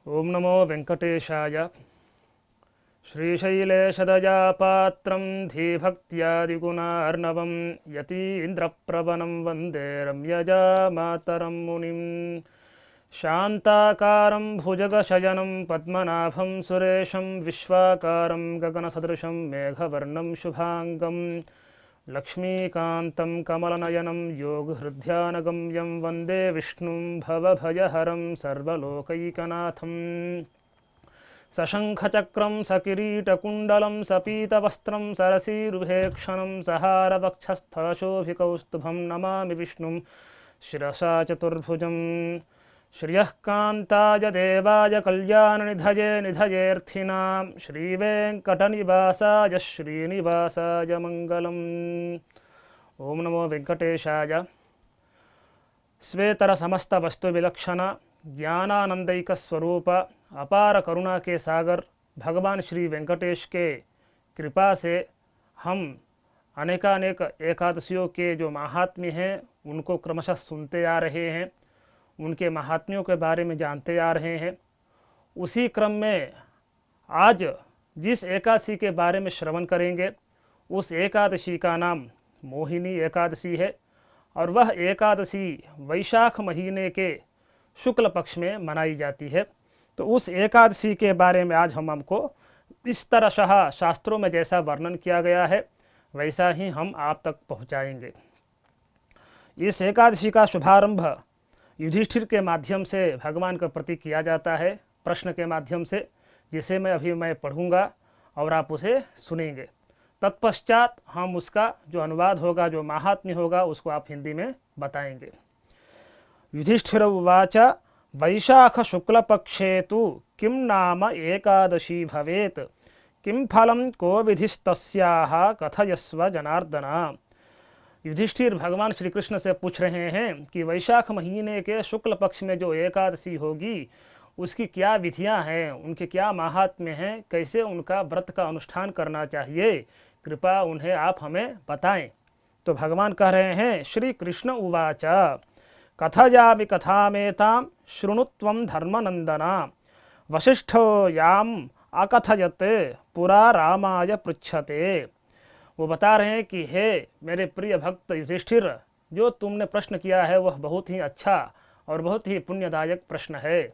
ओम नमो वेंकटेशाय। श्रीशैलेशदयापात्रं धीभक्त्यादिगुणार्णवं यतीन्द्रप्रवनं वन्दे रम्यजामातरं मुनिं। शान्ताकारं भुजगशयनं पद्मनाभं सुरेशं विश्वाकारं गगनसदृशं मेघवर्णं शुभांगं लक्ष्मीकान्तं कमलनयनं योगहृद्यानगम्यं वन्दे विष्णुं भवभयहरं सर्वलोकैकनाथं। सशंखचक्रं सकिरीटकुण्डलं सपीतवस्त्रं सरसीरुभेक्षणं सहारवक्षस्थलशोभिकौस्तुभं नमामि विष्णुं शिरसा चतुर्भुजं। श्रियः कान्ताय देवाय कल्याणनिधये निधयेऽर्थिनां श्रीवेङ्कटनिवासाय श्रीनिवासाय मङ्गलम्। ओम नमो वेंकटेशाय। स्वेतर समस्त वस्तु विलक्षण ज्ञानानंदैक स्वरूप अपार करुणा के सागर भगवान श्री वेंकटेश के कृपा से हम अनेकानेक एकादशियों के जो महात्म्य हैं उनको क्रमशः सुनते आ रहे हैं, उनके महात्म्यों के बारे में जानते आ रहे हैं। उसी क्रम में आज जिस एकादशी के बारे में श्रवण करेंगे उस एकादशी का नाम मोहिनी एकादशी है और वह एकादशी वैशाख महीने के शुक्ल पक्ष में मनाई जाती है। तो उस एकादशी के बारे में आज हमको इस तरह शास्त्रों में जैसा वर्णन किया गया है वैसा ही हम आप तक पहुंचाएंगे। इस एकादशी का शुभारंभ युधिष्ठिर के माध्यम से भगवान के प्रति किया जाता है, प्रश्न के माध्यम से, जिसे मैं पढ़ूंगा और आप उसे सुनेंगे। तत्पश्चात हम उसका जो अनुवाद होगा, जो महात्म्य होगा, उसको आप हिंदी में बताएंगे। युधिष्ठिर उवाच वैशाख शुक्लपक्षे तु किं नाम एकादशी भवेत् किं फलं को विधिस्तस्याः कथयस्व जनार्दन। युधिष्ठिर भगवान श्री कृष्ण से पूछ रहे हैं कि वैशाख महीने के शुक्ल पक्ष में जो एकादशी होगी उसकी क्या विधियां हैं, उनके क्या महात्म्य हैं, कैसे उनका व्रत का अनुष्ठान करना चाहिए, कृपा उन्हें आप हमें बताएं। तो भगवान कह रहे हैं, श्री कृष्ण उवाच कथयामि कथामेतां शृणुत्वं धर्मनंदना। वसिष्ठो याम अकथयत पुरा रामाय पृच्छते। वो बता रहे हैं कि हे मेरे प्रिय भक्त युधिष्ठिर, जो तुमने प्रश्न किया है वह बहुत ही अच्छा और बहुत ही पुण्यदायक प्रश्न है।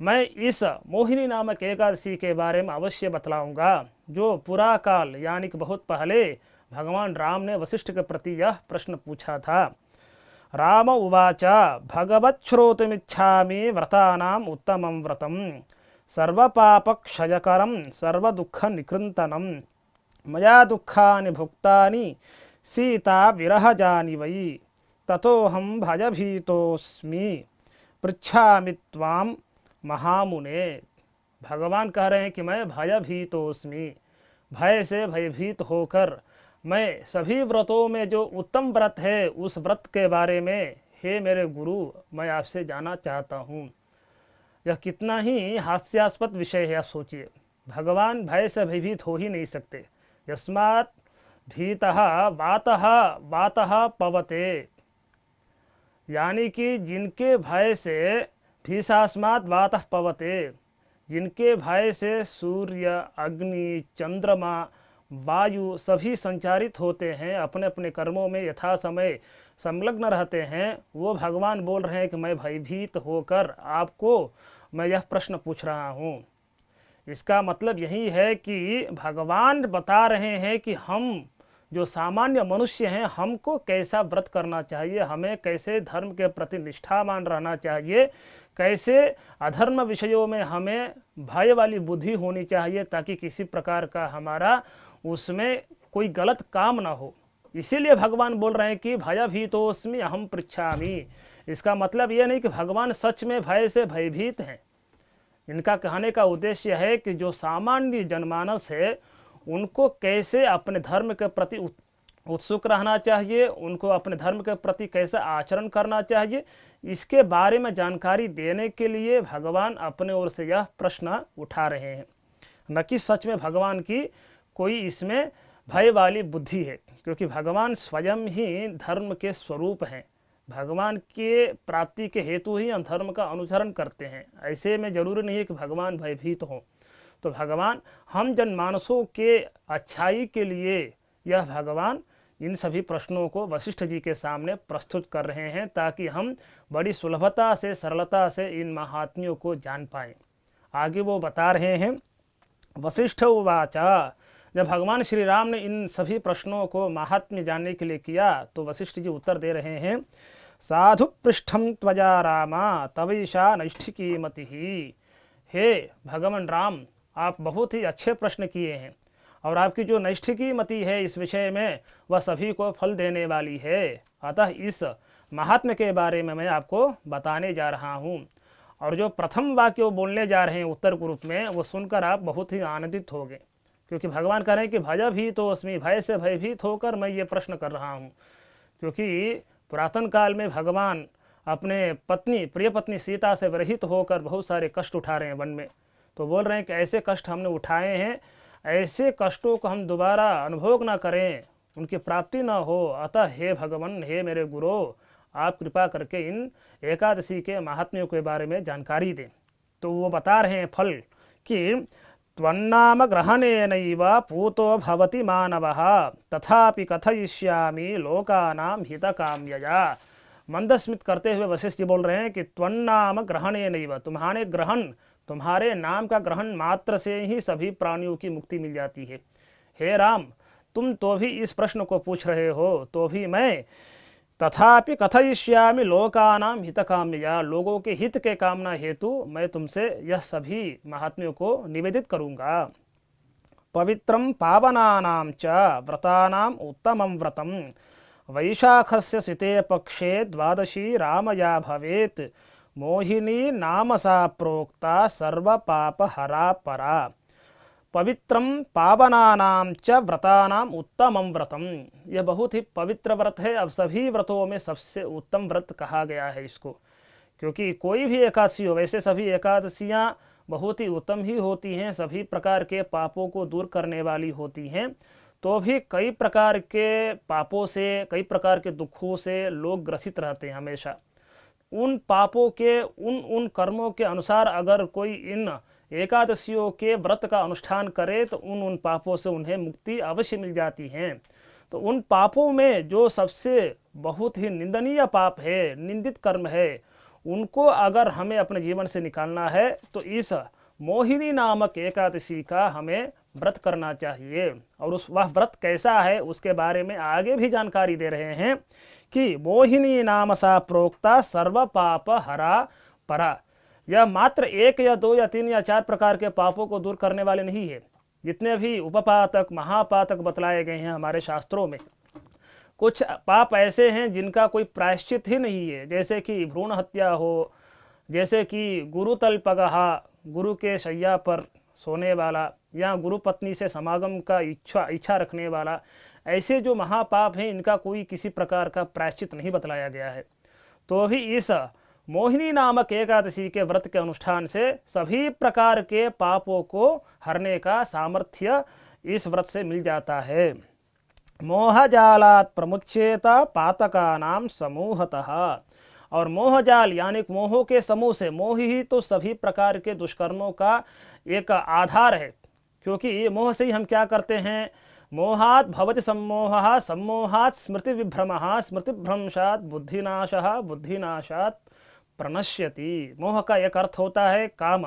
मैं इस मोहिनी नामक एकादशी के बारे में अवश्य बतलाऊंगा, जो पुरा काल यानी कि बहुत पहले भगवान राम ने वशिष्ठ के प्रति यह प्रश्न पूछा था। राम उवाच भगवच्छ्रोतुमिच्छामि व्रतानाम् उत्तमं व्रतं सर्वपापक्षयकरं सर्वदुःखनिकृन्तनं मया दुःखानि भुक्तानि सीता विरहजानि वै ततोऽहं भयभीतोऽस्मि पृच्छामि त्वां महामुने। भगवान कह रहे हैं कि मैं भयभीतोऽस्मि, भय से भयभीत होकर मैं सभी व्रतों में जो उत्तम व्रत है उस व्रत के बारे में हे मेरे गुरु मैं आपसे जानना चाहता हूँ। यह कितना ही हास्यास्पद विषय है, आप सोचिए। भगवान भय से भयभीत हो ही नहीं सकते। यस्मात् भीतः वातः वातः पवते, यानी कि जिनके भय से भीषास्मात् वातः पवते, जिनके भय से सूर्य अग्नि चंद्रमा वायु सभी संचारित होते हैं, अपने अपने कर्मों में यथा समय संलग्न रहते हैं, वो भगवान बोल रहे हैं कि मैं भयभीत होकर आपको मैं यह प्रश्न पूछ रहा हूँ। इसका मतलब यही है कि भगवान बता रहे हैं कि हम जो सामान्य मनुष्य हैं हमको कैसा व्रत करना चाहिए, हमें कैसे धर्म के प्रति निष्ठावान रहना चाहिए, कैसे अधर्म विषयों में हमें भय वाली बुद्धि होनी चाहिए ताकि किसी प्रकार का हमारा उसमें कोई गलत काम ना हो। इसीलिए भगवान बोल रहे हैं कि भयभीतोऽस्मि अहम पृच्छामि। इसका मतलब ये नहीं कि भगवान सच में भय से भयभीत हैं। इनका कहने का उद्देश्य है कि जो सामान्य जनमानस है उनको कैसे अपने धर्म के प्रति उत्सुक रहना चाहिए, उनको अपने धर्म के प्रति कैसे आचरण करना चाहिए, इसके बारे में जानकारी देने के लिए भगवान अपने ओर से यह प्रश्न उठा रहे हैं, न कि सच में भगवान की कोई इसमें भय वाली बुद्धि है। क्योंकि भगवान स्वयं ही धर्म के स्वरूप हैं, भगवान के प्राप्ति के हेतु ही हम धर्म का अनुसरण करते हैं। ऐसे में जरूरी नहीं है कि भगवान भयभीत हों। तो भगवान हम जनमानसों के अच्छाई के लिए यह भगवान इन सभी प्रश्नों को वशिष्ठ जी के सामने प्रस्तुत कर रहे हैं ताकि हम बड़ी सुलभता से सरलता से इन महात्म्यों को जान पाएं। आगे वो बता रहे हैं, वशिष्ठ उवाच, जब भगवान श्री राम ने इन सभी प्रश्नों को महात्म्य जानने के लिए किया तो वशिष्ठ जी उत्तर दे रहे हैं, साधु पृष्ठम त्वया रामा तवैषा नैष्ठिकी मतिः। हे भगवान राम, आप बहुत ही अच्छे प्रश्न किए हैं और आपकी जो नैष्ठिकी मति है इस विषय में वह सभी को फल देने वाली है। अतः इस महात्म्य के बारे में मैं आपको बताने जा रहा हूँ। और जो प्रथम वाक्य वो बोलने जा रहे हैं उत्तर के रूप में, वो सुनकर आप बहुत ही आनंदित होंगे। क्योंकि भगवान कह रहे हैं कि भयभीतोऽस्मि, भय से भयभीत होकर मैं ये प्रश्न कर रहा हूँ। क्योंकि पुरातन काल में भगवान अपने पत्नी प्रिय पत्नी सीता से विरहित होकर बहुत सारे कष्ट उठा रहे हैं वन में। तो बोल रहे हैं कि ऐसे कष्ट हमने उठाए हैं, ऐसे कष्टों को हम दोबारा अनुभव ना करें, उनकी प्राप्ति ना हो। अतः हे भगवान, हे मेरे गुरु, आप कृपा करके इन एकादशी के महात्म्यों के बारे में जानकारी दें। तो वो बता रहे हैं फल कि त्वन्नाम ग्रहणेनैव पूतो भवति मानवः तथापि कथयिष्यामि लोकानां हितकाम्यया। मंदस्मित करते हुए वशिष्ठ जी बोल रहे हैं कि त्वन्नाम ग्रहणेनैव, तुम्हारे ग्रहण, तुम्हारे नाम का ग्रहण मात्र से ही सभी प्राणियों की मुक्ति मिल जाती है। हे राम, तुम तो भी इस प्रश्न को पूछ रहे हो, तो भी मैं तथापि कथयिष्यामि लोकानां हितकाम्यया, लोगों के हित के कामना हेतु मैं तुमसे यह सभी महात्म्यों को निवेदित करूँगा। पवित्रं पावनानां च व्रतानाम् उत्तमं व्रतं वैशाखस्य सिते पक्षे द्वादशी रामया भवेत् मोहिनी नाम सा प्रोक्ता सर्वपापहरा परा। पवित्रम पावनानां च व्रतानां उत्तमं व्रतम, यह बहुत ही पवित्र व्रत है। अब सभी व्रतों में सबसे उत्तम व्रत कहा गया है इसको। क्योंकि कोई भी एकादशी हो, वैसे सभी एकादशियाँ बहुत ही उत्तम ही होती हैं, सभी प्रकार के पापों को दूर करने वाली होती हैं। तो भी कई प्रकार के पापों से, कई प्रकार के दुखों से लोग ग्रसित रहते हैं हमेशा। उन पापों के, उन कर्मों के अनुसार अगर कोई इन एकादशियों के व्रत का अनुष्ठान करे तो उन पापों से उन्हें मुक्ति अवश्य मिल जाती है। तो उन पापों में जो सबसे बहुत ही निंदनीय पाप है, निंदित कर्म है, उनको अगर हमें अपने जीवन से निकालना है तो इस मोहिनी नामक एकादशी का हमें व्रत करना चाहिए। और वह व्रत कैसा है उसके बारे में आगे भी जानकारी दे रहे हैं कि मोहिनी नाम सा प्रोक्ता सर्व पाप हरा परा। यह मात्र 1 या 2 या 3 या 4 प्रकार के पापों को दूर करने वाले नहीं है। जितने भी उपपातक, महापातक बतलाए गए हैं हमारे शास्त्रों में, कुछ पाप ऐसे हैं जिनका कोई प्रायश्चित ही नहीं है, जैसे कि भ्रूण हत्या हो, जैसे कि गुरुतल पगहा, गुरु के शैया पर सोने वाला, या गुरु पत्नी से समागम का इच्छा रखने वाला। ऐसे जो महापाप हैं इनका कोई किसी प्रकार का प्रायश्चित नहीं बतलाया गया है। तो भी इस मोहिनी नामक एकादशी के व्रत के अनुष्ठान से सभी प्रकार के पापों को हरने का सामर्थ्य इस व्रत से मिल जाता है। मोहजालात प्रमुच्येत पातकानाम समूहतः। और मोहजाल यानी मोहों के समूह से, मोह ही तो सभी प्रकार के दुष्कर्मों का एक आधार है, क्योंकि ये मोह से ही हम क्या करते हैं, मोहात् भवति सम्मोहः, सम्मोहात् स्मृति विभ्रमः, स्मृति भ्रंशात् बुद्धिनाशः, बुद्धिनाशात् प्रणश्यति। मोह का एक अर्थ होता है काम,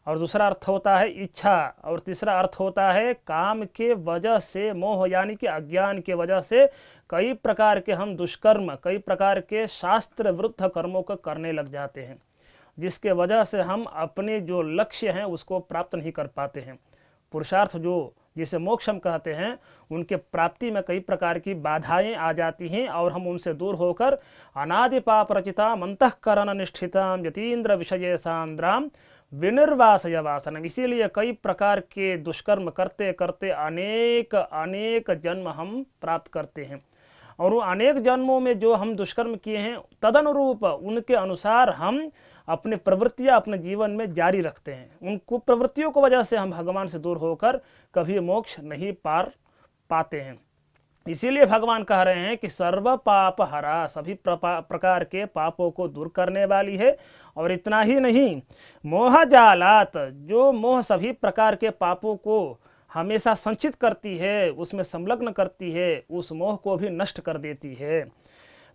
और दूसरा अर्थ होता है इच्छा, और तीसरा अर्थ होता है काम के वजह से, मोह यानी कि अज्ञान के वजह से कई प्रकार के हम दुष्कर्म, कई प्रकार के शास्त्र विरुद्ध कर्मों को करने लग जाते हैं, जिसके वजह से हम अपने जो लक्ष्य हैं उसको प्राप्त नहीं कर पाते हैं। पुरुषार्थ जो जिसे मोक्ष हम कहते हैं, उनके प्राप्ति में कई प्रकार की बाधाएं आ जाती हैं, और हम उनसे दूर होकर अनादि पाप रचिता अंतःकरण निष्ठिताम यतीन्द्र विषय सांद्राम विनिर्वासय वासनम। इसीलिए कई प्रकार के दुष्कर्म करते करते अनेक अनेक जन्म हम प्राप्त करते हैं, और वो अनेक जन्मों में जो हम दुष्कर्म किए हैं तदनुरूप उनके अनुसार हम अपनी प्रवृत्तियां अपने जीवन में जारी रखते हैं। उन कुप्रवृत्तियों की वजह से हम भगवान से दूर होकर कभी मोक्ष नहीं पार पाते हैं। इसीलिए भगवान कह रहे हैं कि सर्व पाप हरा, सभी प्रकार के पापों को दूर करने वाली है। और इतना ही नहीं, मोह जालात, जो मोह सभी प्रकार के पापों को हमेशा संचित करती है, उसमें संलग्न करती है, उस मोह को भी नष्ट कर देती है।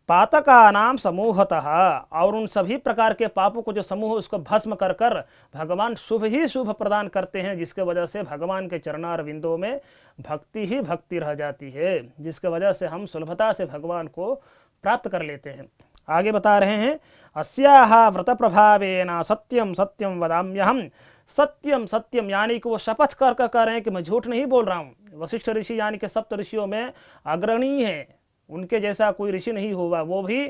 पातका नाम समूहतः, और उन सभी प्रकार के पापों को जो समूह उसको भस्म कर कर भगवान शुभ ही शुभ प्रदान करते हैं, जिसके वजह से भगवान के चरणार विंदों में भक्ति ही भक्ति रह जाती है, जिसके वजह से हम सुलभता से भगवान को प्राप्त कर लेते हैं। आगे बता रहे हैं, अस्याहा व्रत प्रभावेन सत्यम सत्यम वदाम्यहम। सत्यम सत्यम यानी कि वो शपथ कर कह रहे हैं कि मैं झूठ नहीं बोल रहा हूँ। वशिष्ठ ऋषि यानी कि सप्त ऋषियों में अग्रणी है, उनके जैसा कोई ऋषि नहीं हुआ। वो भी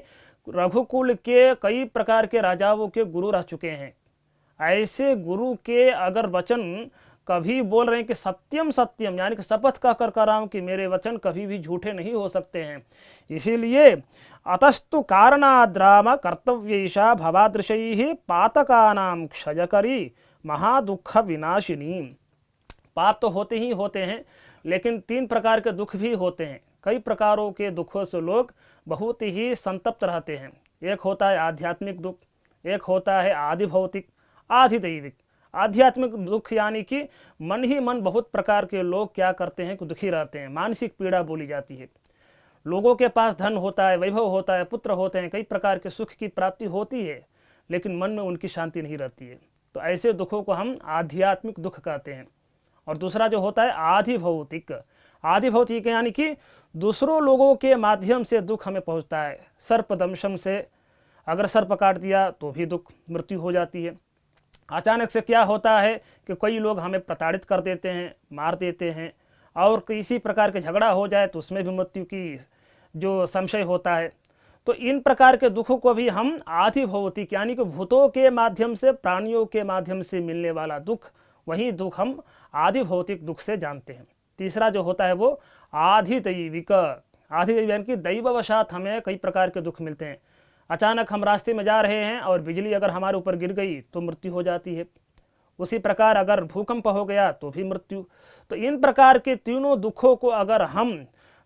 रघुकुल के कई प्रकार के राजाओं के गुरु रह चुके हैं। ऐसे गुरु के अगर वचन कभी बोल रहे हैं कि सत्यम सत्यम यानी कि शपथ का कर रहा हूँ कि मेरे वचन कभी भी झूठे नहीं हो सकते हैं। इसीलिए अतस्तु कारणाद्राम कर्तव्यैषा भवादृशैः पातकानां क्षयकरी महादुख विनाशिनी। पाप तो होते ही होते हैं, लेकिन 3 प्रकार के दुख भी होते हैं। कई प्रकारों के दुखों से लोग बहुत ही संतप्त रहते हैं। एक होता है आध्यात्मिक दुख, एक होता है आदि भौतिक, आदि दैविक। आध्यात्मिक दुख यानी कि मन ही मन बहुत प्रकार के लोग क्या करते हैं कि दुखी रहते हैं, मानसिक पीड़ा बोली जाती है। लोगों के पास धन होता है, वैभव होता है, पुत्र होते हैं, कई प्रकार के सुख की प्राप्ति होती है, लेकिन मन में उनकी शांति नहीं रहती है। तो ऐसे दुखों को हम आध्यात्मिक दुख कहते हैं। और दूसरा जो होता है आदि भौतिक। आदि भौतिक यानी कि दूसरों लोगों के माध्यम से दुख हमें पहुंचता है। सर्प दंशम से अगर सर्प काट दिया तो भी दुख, मृत्यु हो जाती है। अचानक से क्या होता है कि कई लोग हमें प्रताड़ित कर देते हैं, मार देते हैं, और किसी प्रकार के झगड़ा हो जाए तो उसमें भी मृत्यु की जो संशय होता है। तो इन प्रकार के दुखों को भी हम आदि भौतिक यानी कि भूतों के माध्यम से, प्राणियों के माध्यम से मिलने वाला दुख, वही दुख हम आदि भौतिक दुख से जानते हैं। तीसरा जो होता है वो आधि दैविक। आधि दैविक यानी कि दैववशात हमें कई प्रकार के दुख मिलते हैं। अचानक हम रास्ते में जा रहे हैं और बिजली अगर हमारे ऊपर गिर गई तो मृत्यु हो जाती है। उसी प्रकार अगर भूकंप हो गया तो भी मृत्यु। तो इन प्रकार के तीनों दुखों को अगर हम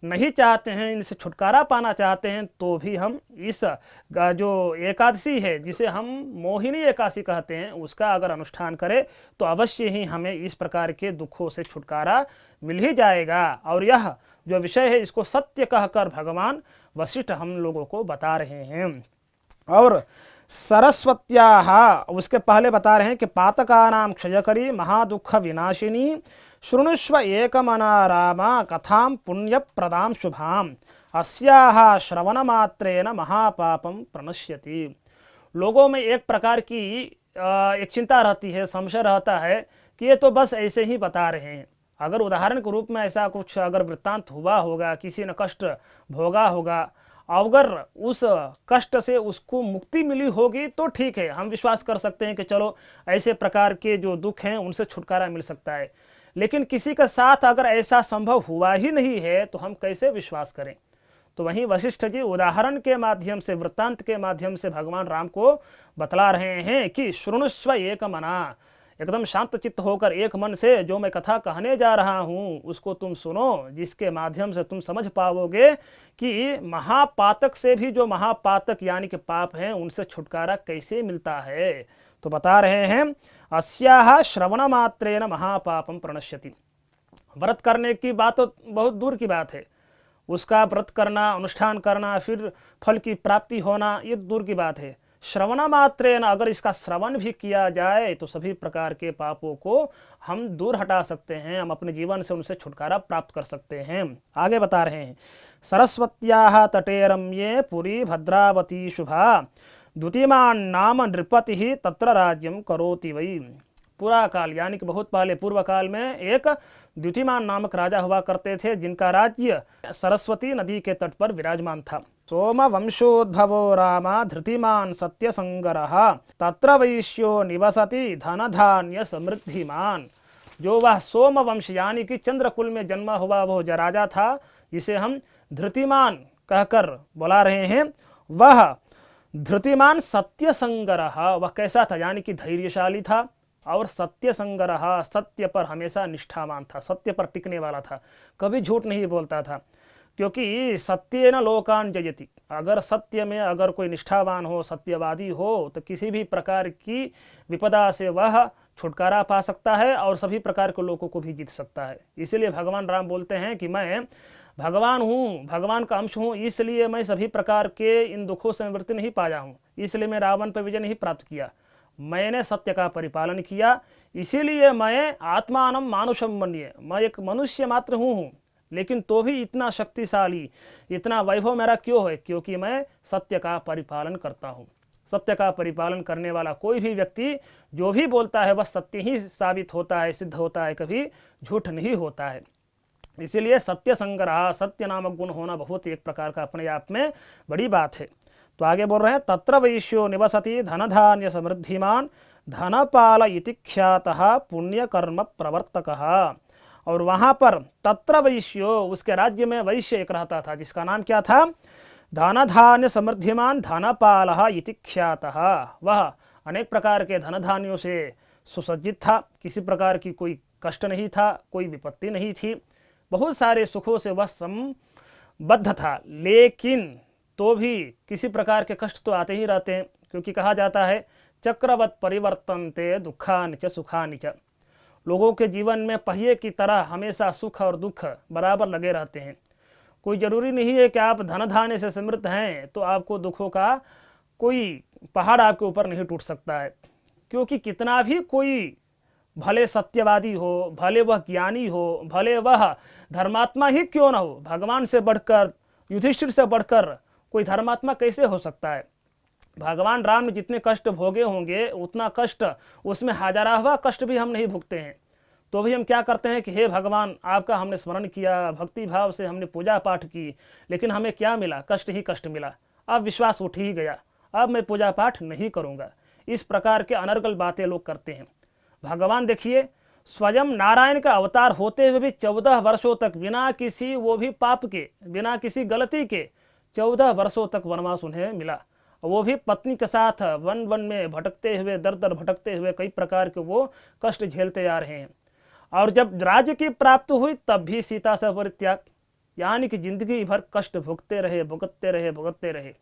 नहीं चाहते हैं, इनसे छुटकारा पाना चाहते हैं, तो भी हम इस जो एकादशी है जिसे हम मोहिनी एकादशी कहते हैं उसका अगर अनुष्ठान करें तो अवश्य ही हमें इस प्रकार के दुखों से छुटकारा मिल ही जाएगा। और यह जो विषय है इसको सत्य कहकर भगवान वशिष्ठ हम लोगों को बता रहे हैं। और सरस्वत्याः उसके पहले बता रहे हैं कि पातकानां क्षयकरी महादुख विनाशिनी शृणुष्व एकमना राम कथां पुण्यप्रदां शुभां अस्याः श्रवणमात्रेण महापापं प्रणश्यति। लोगों में एक प्रकार की एक चिंता रहती है, संशय रहता है कि ये तो बस ऐसे ही बता रहे हैं। अगर उदाहरण के रूप में ऐसा कुछ अगर वृत्तांत हुआ होगा, किसी ने कष्ट भोगा होगा, अगर उस कष्ट से उसको मुक्ति मिली होगी तो ठीक है, हम विश्वास कर सकते हैं कि चलो ऐसे प्रकार के जो दुख हैं उनसे छुटकारा मिल सकता है। लेकिन किसी के साथ अगर ऐसा संभव हुआ ही नहीं है तो हम कैसे विश्वास करें। तो वहीं वशिष्ठ जी उदाहरण के माध्यम से, वृत्तांत के माध्यम से भगवान राम को बतला रहे हैं कि शृणुष्व एक मना, एकदम शांत चित्त होकर एक मन से जो मैं कथा कहने जा रहा हूँ उसको तुम सुनो, जिसके माध्यम से तुम समझ पाओगे कि महापातक से भी जो महापातक यानी कि पाप हैं उनसे छुटकारा कैसे मिलता है। तो बता रहे हैं अस्याः श्रवण मात्रेण महापापम प्रणश्यति। व्रत करने की बात तो बहुत दूर की बात है, उसका व्रत करना, अनुष्ठान करना, फिर फल की प्राप्ति होना, ये दूर की बात है। श्रवण मात्रेण अगर इसका श्रवण भी किया जाए तो सभी प्रकार के पापों को हम दूर हटा सकते हैं, हम अपने जीवन से उनसे छुटकारा प्राप्त कर सकते हैं। आगे बता रहे हैं सरस्वत्याः तटे रम्ये पुरी भद्रावती शुभा द्युतिमान नाम नृपति तत्र राज्यम करोति वै। पूरा काल यानी कि बहुत पहले पूर्व काल में एक द्युतिमान नामक राजा हुआ करते थे जिनका राज्य सरस्वती नदी के तट पर विराजमान था। सोम वंशोद्भवो राम धृतिमान सत्यसंगरः तत्र वैश्यो निवसति धन धान्य समृद्धिमान। जो वह सोम वंश यानी कि चंद्रकुल में जन्मा हुआ वो जो राजा था जिसे हम धृतिमान कहकर बुला रहे हैं, वह धृतिमान सत्य संगरः, वह कैसा था यानी कि धैर्यशाली था और सत्य संगरः, सत्य पर हमेशा निष्ठावान था, सत्य पर टिकने वाला था, कभी झूठ नहीं बोलता था। क्योंकि सत्येन लोकान जयति, अगर सत्य में अगर कोई निष्ठावान हो, सत्यवादी हो तो किसी भी प्रकार की विपदा से वह छुटकारा पा सकता है और सभी प्रकार के लोगों को भी जीत सकता है। इसलिए भगवान राम बोलते हैं कि मैं भगवान हूँ, भगवान का अंश हूँ, इसलिए मैं सभी प्रकार के इन दुखों से निवृत्ति नहीं पाया हूँ, इसलिए मैं रावण पर विजय नहीं प्राप्त किया, मैंने सत्य का परिपालन किया, इसीलिए मैं आत्मानम मानुषम मन्ये, मैं एक मनुष्य मात्र हूँ, लेकिन तो भी इतना शक्तिशाली, इतना वैभव मेरा क्यों है, क्योंकि मैं सत्य का परिपालन करता हूँ। सत्य का परिपालन करने वाला कोई भी व्यक्ति जो भी बोलता है वह सत्य ही साबित होता है, सिद्ध होता है, कभी झूठ नहीं होता है। इसीलिए सत्य संग्रह, सत्य नामक गुण होना बहुत एक प्रकार का अपने आप में बड़ी बात है। तो आगे बोल रहे हैं तत्र वैश्यो निवसति धन धान्य समृद्धिमान धनपाल इति ख्यातः पुण्य कर्म प्रवर्तकः। और वहाँ पर तत्र वैश्यो, उसके राज्य में वैश्य एक रहता था जिसका नाम क्या था, धन धान्य समृद्धिमान धनपालः इति ख्यातः। वह अनेक प्रकार के धन धान्यों से सुसज्जित था, किसी प्रकार की कोई कष्ट नहीं था, कोई विपत्ति नहीं थी, बहुत सारे सुखों से वह संबद्ध था। लेकिन तो भी किसी प्रकार के कष्ट तो आते ही रहते हैं, क्योंकि कहा जाता है चक्रवत परिवर्तन्ते दुखानि च सुखानि च। लोगों के जीवन में पहिए की तरह हमेशा सुख और दुख बराबर लगे रहते हैं। कोई ज़रूरी नहीं है कि आप धन धान्य से समृद्ध हैं तो आपको दुखों का कोई पहाड़ आपके ऊपर नहीं टूट सकता है। क्योंकि कितना भी कोई भले सत्यवादी हो, भले वह ज्ञानी हो, भले वह धर्मात्मा ही क्यों न हो, भगवान से बढ़कर, युधिष्ठिर से बढ़कर कोई धर्मात्मा कैसे हो सकता है। भगवान राम ने जितने कष्ट भोगे होंगे उतना कष्ट, उसमें हजारावा कष्ट भी हम नहीं भुगते हैं, तो भी हम क्या करते हैं कि हे भगवान, आपका हमने स्मरण किया, भक्ति भाव से हमने पूजा पाठ की, लेकिन हमें क्या मिला, कष्ट ही कष्ट मिला, अब विश्वास उठ ही गया, अब मैं पूजा पाठ नहीं करूँगा। इस प्रकार के अनर्गल बातें लोग करते हैं। भगवान देखिए स्वयं नारायण का अवतार होते हुए भी 14 वर्षों तक बिना किसी, वो भी पाप के, बिना किसी गलती के 14 वर्षों तक वनवास उन्हें मिला। वो भी पत्नी के साथ वन वन में भटकते हुए, दर दर भटकते हुए कई प्रकार के वो कष्ट झेलते आ रहे हैं। और जब राज्य की प्राप्ति हुई तब भी सीता से परित्याग, यानी कि जिंदगी भर कष्ट भुगतते रहे, भुगतते रहे, भुगतते रहे।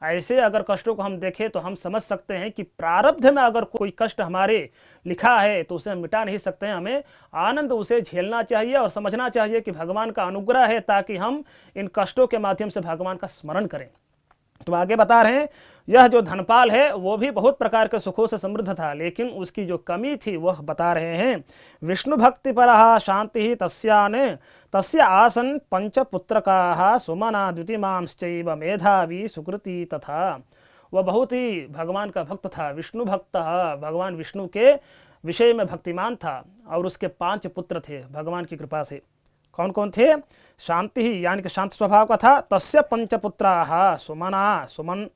ऐसे अगर कष्टों को हम देखें तो हम समझ सकते हैं कि प्रारब्ध में अगर कोई कष्ट हमारे लिखा है तो उसे हम मिटा नहीं सकते हैं। हमें आनंद उसे झेलना चाहिए और समझना चाहिए कि भगवान का अनुग्रह है, ताकि हम इन कष्टों के माध्यम से भगवान का स्मरण करें। तो आगे बता रहे हैं, यह जो धनपाल है वो भी बहुत प्रकार के सुखों से समृद्ध था, लेकिन उसकी जो कमी थी वह बता रहे हैं। विष्णु भक्ति परः शांति तस्याने तस्य आसन पंचपुत्रकाः सुमना द्युतिमांश्चैव मेधावी सुकृति तथा। वह बहुत ही भगवान का भक्त था, विष्णु भक्त, भगवान विष्णु के विषय में भक्तिमान था, और उसके 5 पुत्र थे भगवान की कृपा से। कौन कौन थे? शांति ही यानी कि शांत स्वभाव का था, तस्य पंचपुत्राः सुमना सुमन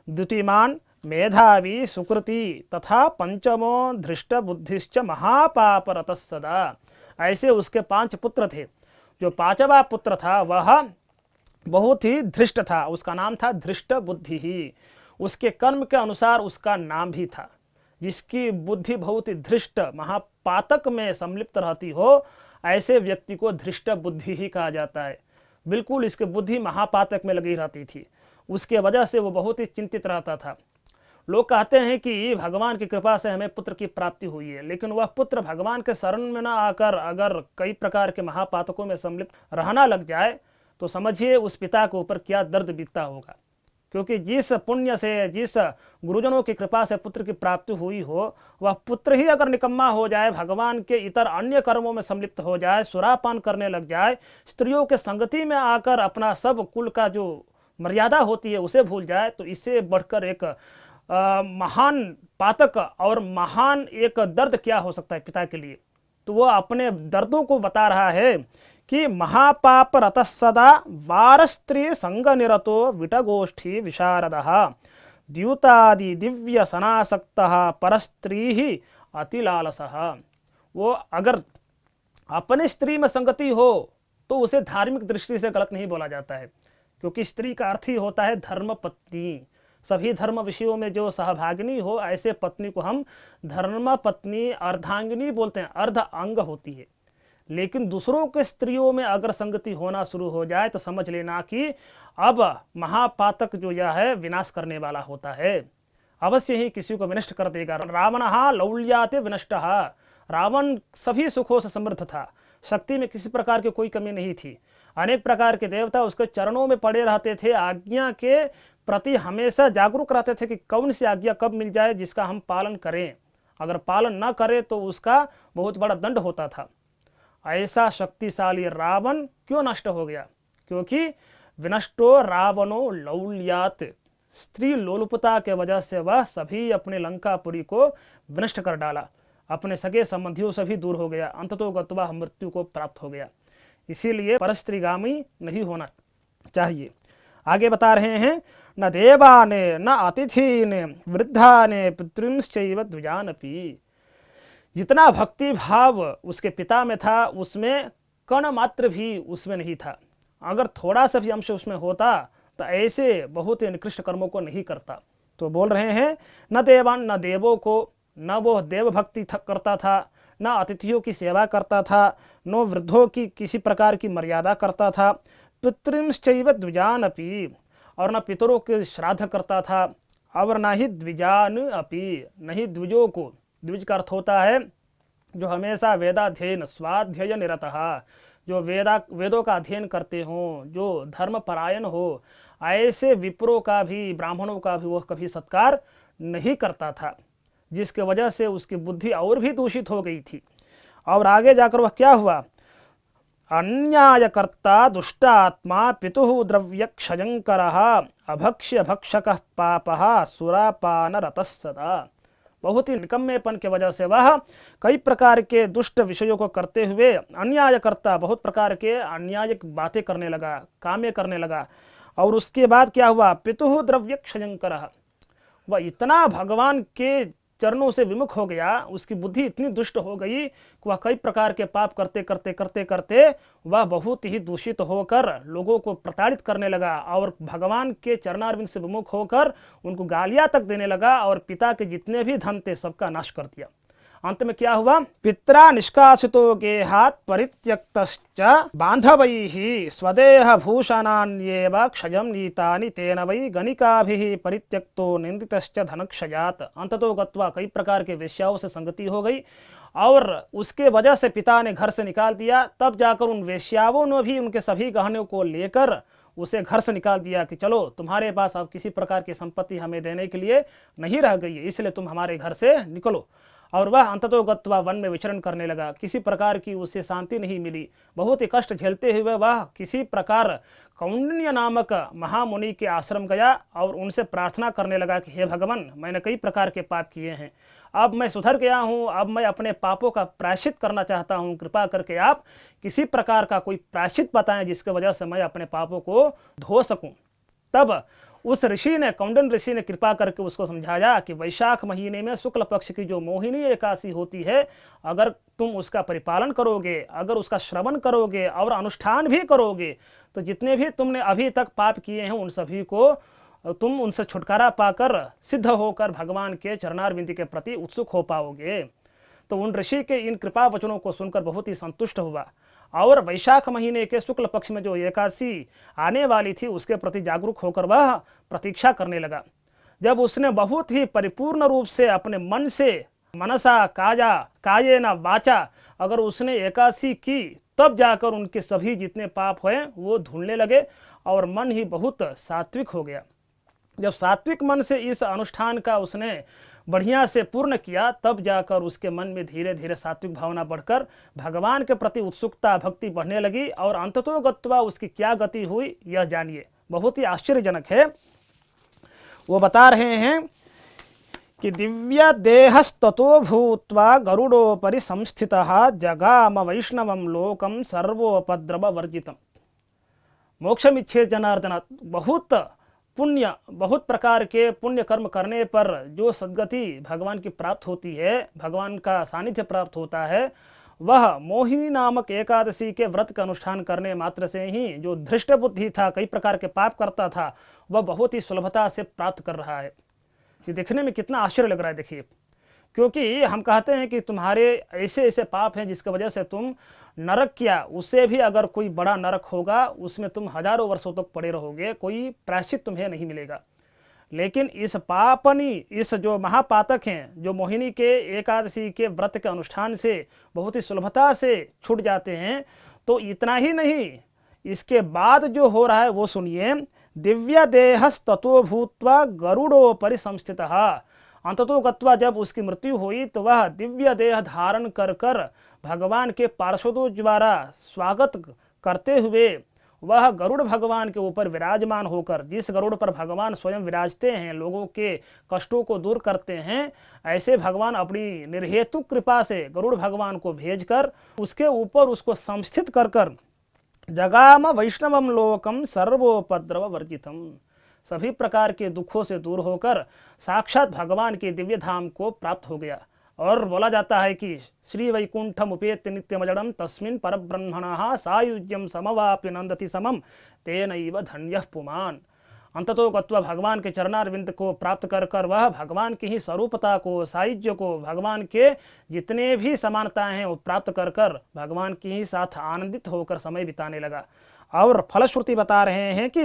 द्युतिमान मेधावी सुकृति तथा पंचमो धृष्ट बुद्धिश्च महापापरतः सदा। ऐसे उसके 5 पुत्र थे। जो 5वां पुत्र था वह बहुत ही धृष्ट था, उसका नाम था धृष्ट बुद्धि ही। उसके कर्म के अनुसार उसका नाम भी था। जिसकी बुद्धि बहुत ही धृष्ट महापातक में सम्मिलित रहती हो, ऐसे व्यक्ति को धृष्ट बुद्धि ही कहा जाता है। बिल्कुल इसकी बुद्धि महापातक में लगी रहती थी, उसके वजह से वो बहुत ही चिंतित रहता था। लोग कहते हैं कि भगवान की कृपा से हमें पुत्र की प्राप्ति हुई है, लेकिन वह पुत्र भगवान के शरण में न आकर अगर कई प्रकार के महापातकों में सम्मिलित रहना लग जाए तो समझिए उस पिता के ऊपर क्या दर्द बीतता होगा। क्योंकि जिस पुण्य से, जिस गुरुजनों की कृपा से पुत्र की प्राप्ति हुई हो, वह पुत्र ही अगर निकम्मा हो जाए, भगवान के इतर अन्य कर्मों में संलिप्त हो जाए, सुरापान करने लग जाए, स्त्रियों के संगति में आकर अपना सब कुल का जो मर्यादा होती है उसे भूल जाए, तो इससे बढ़कर एक महान पातक और महान एक दर्द क्या हो सकता है पिता के लिए। तो वो अपने दर्दों को बता रहा है कि महापाप रतः सदा वार स्त्री संग निरतो विटगोष्ठी विशारदः द्यूतादि दिव्य सनासक्तः परस्त्री ही अतिलालसः। वो अगर अपने स्त्री में संगति हो तो उसे धार्मिक दृष्टि से गलत नहीं बोला जाता है, क्योंकि स्त्री का अर्थ ही होता है धर्म पत्नी। सभी धर्म विषयों में जो सहभागिनी हो, ऐसे पत्नी को हम धर्म पत्नी अर्धांगिनी बोलते हैं, अर्ध अंग होती है। लेकिन दूसरों के स्त्रियों में अगर संगति होना शुरू हो जाए तो समझ लेना कि अब महापातक जो यह है विनाश करने वाला होता है, अवश्य ही किसी को विनष्ट कर देगा। रावणः लौल्याते विनष्टः। रावण सभी सुखों से समृद्ध था, शक्ति में किसी प्रकार की कोई कमी नहीं थी। अनेक प्रकार के देवता उसके चरणों में पड़े रहते थे, आज्ञा के प्रति हमेशा जागरूक रहते थे कि कौन सी आज्ञा कब मिल जाए जिसका हम पालन करें। अगर पालन न करें तो उसका बहुत बड़ा दंड होता था। ऐसा शक्तिशाली रावण क्यों नष्ट हो गया? क्योंकि विनष्टो रावणो लौल्यात, स्त्री लोलुपता के वजह से वह सभी अपने लंकापुरी को विनष्ट कर डाला, अपने सगे संबंधियों से भी दूर हो गया, अंततोगत्वा मृत्यु को प्राप्त हो गया। इसीलिए परस्त्रीगामी नहीं होना चाहिए। आगे बता रहे हैं, न देवाने न अतिथिने वृद्धाने पितृंश्चैव द्विजानपि। जितना भक्ति भाव उसके पिता में था उसमें कण मात्र भी उसमें नहीं था। अगर थोड़ा सा भी अंश उसमें होता तो ऐसे बहुत ही निकृष्ट कर्मों को नहीं करता। तो बोल रहे हैं, न देवान, न देवों को, न वो देव भक्ति करता था, न अतिथियों की सेवा करता था, न वृद्धों की किसी प्रकार की मर्यादा करता था, पितृंश्चैव द्विजान अपि, और न पितरों के श्राद्ध करता था, और न ही द्विजान अपि, नहीं द्विजों को। द्विज का अर्थ होता है जो हमेशा वेदाध्ययन स्वाध्याय निरतः, जो वेदों का अध्ययन करते हों, जो धर्मपरायण हो, ऐसे विप्रों का भी, ब्राह्मणों का भी वह कभी सत्कार नहीं करता था, जिसके वजह से उसकी बुद्धि और भी दूषित हो गई थी। और आगे जाकर वह क्या हुआ? अन्यायकर्ता दुष्टात्मा पितुः द्रव्यक्षयंकरः अभक्ष्य भक्षकः पापः सुरापान रतः सदा। बहुत ही निकम्मेपन के वजह से वह कई प्रकार के दुष्ट विषयों को करते हुए अन्यायकर्ता, बहुत प्रकार के अन्याय बातें करने लगा, कामें करने लगा। और उसके बाद क्या हुआ? पितुः द्रव्यक्षयंकरः, वह इतना भगवान के चरणों से विमुख हो गया, उसकी बुद्धि इतनी दुष्ट हो गई कि वह कई प्रकार के पाप करते करते करते करते वह बहुत ही दूषित होकर लोगों को प्रताड़ित करने लगा और भगवान के चरणारविंद से विमुख होकर उनको गालियां तक देने लगा और पिता के जितने भी धन थे सबका नाश कर दिया। अंत में क्या हुआ? पित्रा निष्कासितो गेहात् परित्यक्तश्च बांधवैः स्वदेह भूषणान्येव क्षयं नीतानि तेन वै गणिकाभिः परित्यक्तो निंदितश्च धनक्षयात्। अंततो गत्वा कई प्रकार के वेश्याओं से संगति हो गई और उसके वजह से पिता ने घर से निकाल दिया। तब जाकर उन वेश्याओं ने भी उनके सभी गहनों को लेकर उसे घर से निकाल दिया कि चलो तुम्हारे पास अब किसी प्रकार की संपत्ति हमें देने के लिए नहीं रह गई है, इसलिए तुम हमारे घर से निकलो। और वह अंततो गत्वा वन में विचरण करने लगा। किसी प्रकार की उसे शांति नहीं मिली। बहुत ही कष्ट झेलते हुए वह किसी प्रकार कौंडिन्य नामक महामुनि के आश्रम गया और उनसे प्रार्थना करने लगा कि हे भगवान, मैंने कई प्रकार के पाप किए हैं, अब मैं सुधर गया हूँ, अब मैं अपने पापों का प्रायश्चित करना चाहता हूँ, कृपा करके आप किसी प्रकार का कोई प्रायश्चित बताएं जिसकी वजह से मैं अपने पापों को धो सकूं। तब उस ऋषि ने, कौंडन ऋषि ने कृपा करके उसको समझाया कि वैशाख महीने में शुक्ल पक्ष की जो मोहिनी एकादशी होती है, अगर तुम उसका परिपालन करोगे, अगर उसका श्रवण करोगे और अनुष्ठान भी करोगे तो जितने भी तुमने अभी तक पाप किए हैं उन सभी को तुम उनसे छुटकारा पाकर सिद्ध होकर भगवान के चरणारविंद के प्रति उत्सुक हो पाओगे। तो उन ऋषि के इन कृपा वचनों को सुनकर बहुत ही संतुष्ट हुआ और वैशाख महीने के शुक्ल पक्ष में जो एकादशी आने वाली थी उसके प्रति जागरूक होकर वह प्रतीक्षा करने लगा। जब उसने बहुत ही परिपूर्ण रूप से अपने मन से, मनसा काया कायेन वाचा, अगर उसने एकादशी की तब जाकर उनके सभी जितने पाप हुए वो धुलने लगे और मन ही बहुत सात्विक हो गया। जब सात्विक मन से इस अनुष्ठान का उसने बढ़िया से पूर्ण किया तब जाकर उसके मन में धीरे धीरे सात्विक भावना बढ़कर भगवान के प्रति उत्सुकता, भक्ति बढ़ने लगी और अंततो गत्वा उसकी क्या गति हुई यह जानिए, बहुत ही आश्चर्यजनक है। वो बता रहे हैं कि दिव्य देहस्ततो भूत्वा गरुडोपरि संस्थितः जगाम वैष्णवं लोकं सर्वोपद्रव वर्जितम्। मोक्षमिच्छे जनार्दन, बहुत प्रकार के पुण्य कर्म करने पर जो सद्गति भगवान की प्राप्त होती है, भगवान का सानिध्य प्राप्त होता है, वह मोहिनी नामक एकादशी के व्रत का अनुष्ठान करने मात्र से ही जो धृष्ट बुद्धि था, कई प्रकार के पाप करता था, वह बहुत ही सुलभता से प्राप्त कर रहा है। ये देखने में कितना आश्चर्य लग रहा है। देखिए, क्योंकि हम कहते हैं कि तुम्हारे ऐसे ऐसे पाप हैं जिसकी वजह से तुम नरक, क्या उससे भी अगर कोई बड़ा नरक होगा उसमें तुम हजारों वर्षों तक पड़े रहोगे, कोई प्रायश्चित तुम्हें नहीं मिलेगा। लेकिन इस पापनी, इस जो महापातक हैं जो मोहिनी के एकादशी के व्रत के अनुष्ठान से बहुत ही सुलभता से छूट जाते हैं, तो इतना ही नहीं, इसके बाद जो हो रहा है वो सुनिए। दिव्य देहस्ततो भूत्वा गरुडोपरि संस्थितः, अंततो गत्वा जब उसकी मृत्यु हुई तो वह दिव्य देह धारण कर कर भगवान के पार्षदों द्वारा स्वागत करते हुए वह गरुड़ भगवान के ऊपर विराजमान होकर, जिस गरुड़ पर भगवान स्वयं विराजते हैं, लोगों के कष्टों को दूर करते हैं, ऐसे भगवान अपनी निर्हेतु कृपा से गरुड़ भगवान को भेजकर उसके ऊपर उसको संस्थित कर कर जगाम वैष्णवम लोकम सर्वोपद्रव वर्जितम, सभी प्रकार के दुखों से दूर होकर साक्षात भगवान के दिव्य धाम को प्राप्त हो गया। और बोला जाता है कि श्री वैकुंठम उपेत्य नित्यमजडम तस्मिन् परब्रह्मणः सायुज्यम समवाप्य नंदति समम तेनैव धन्यः पुमान्। अंततो गत्वा भगवान के चरणारविंद को प्राप्त कर कर वह भगवान की ही स्वरूपता को, सायुज्य को, भगवान के जितने भी समानताएं हैं वो प्राप्त कर कर भगवान की ही साथ आनंदित होकर समय बिताने लगा। और फलश्रुति बता रहे हैं कि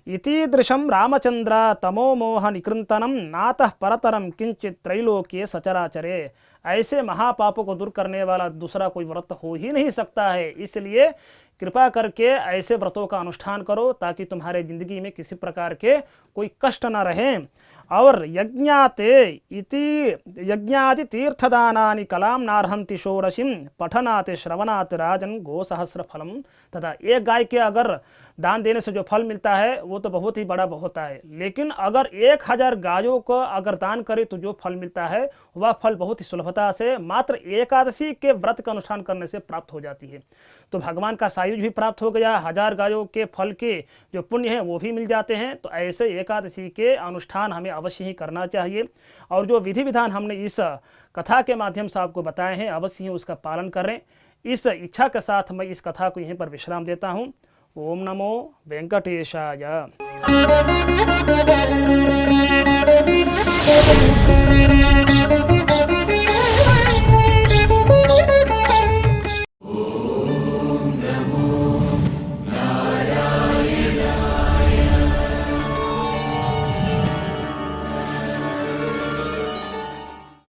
इति दृशम रामचंद्र तमो मोह निकृंतनम नातः परतरम किंचित त्रैलोक्ये सचराचरे, ऐसे महापापों को दूर करने वाला दूसरा कोई व्रत हो ही नहीं सकता है। इसलिए कृपा करके ऐसे व्रतों का अनुष्ठान करो ताकि तुम्हारे जिंदगी में किसी प्रकार के कोई कष्ट न रहे। और यज्ञाते इति यज्ञादि तीर्थदानानि कलाम नार्हन्ति षोडशीं पठनाते श्रवणाते राजन गोसहस्र फलम तथा। एक गाय के अगर दान देने से जो फल मिलता है वो तो बहुत ही बड़ा होता है, लेकिन अगर 1000 गायों को अगर दान करे तो जो फल मिलता है वह फल बहुत ही सुलभता से मात्र एकादशी के व्रत का अनुष्ठान करने से प्राप्त हो जाती है। तो भगवान का सायुज भी प्राप्त हो गया, 1000 गायों के फल के जो पुण्य है वो भी मिल जाते हैं। तो ऐसे एकादशी के अनुष्ठान हमें अवश्य ही करना चाहिए। और जो विधि विधान हमने इस कथा के माध्यम से आपको बताए हैं, अवश्य ही उसका पालन करें। इस इच्छा के साथ मैं इस कथा को यहीं पर विश्राम देता हूँ। ओम नमो वेंकटेशाय।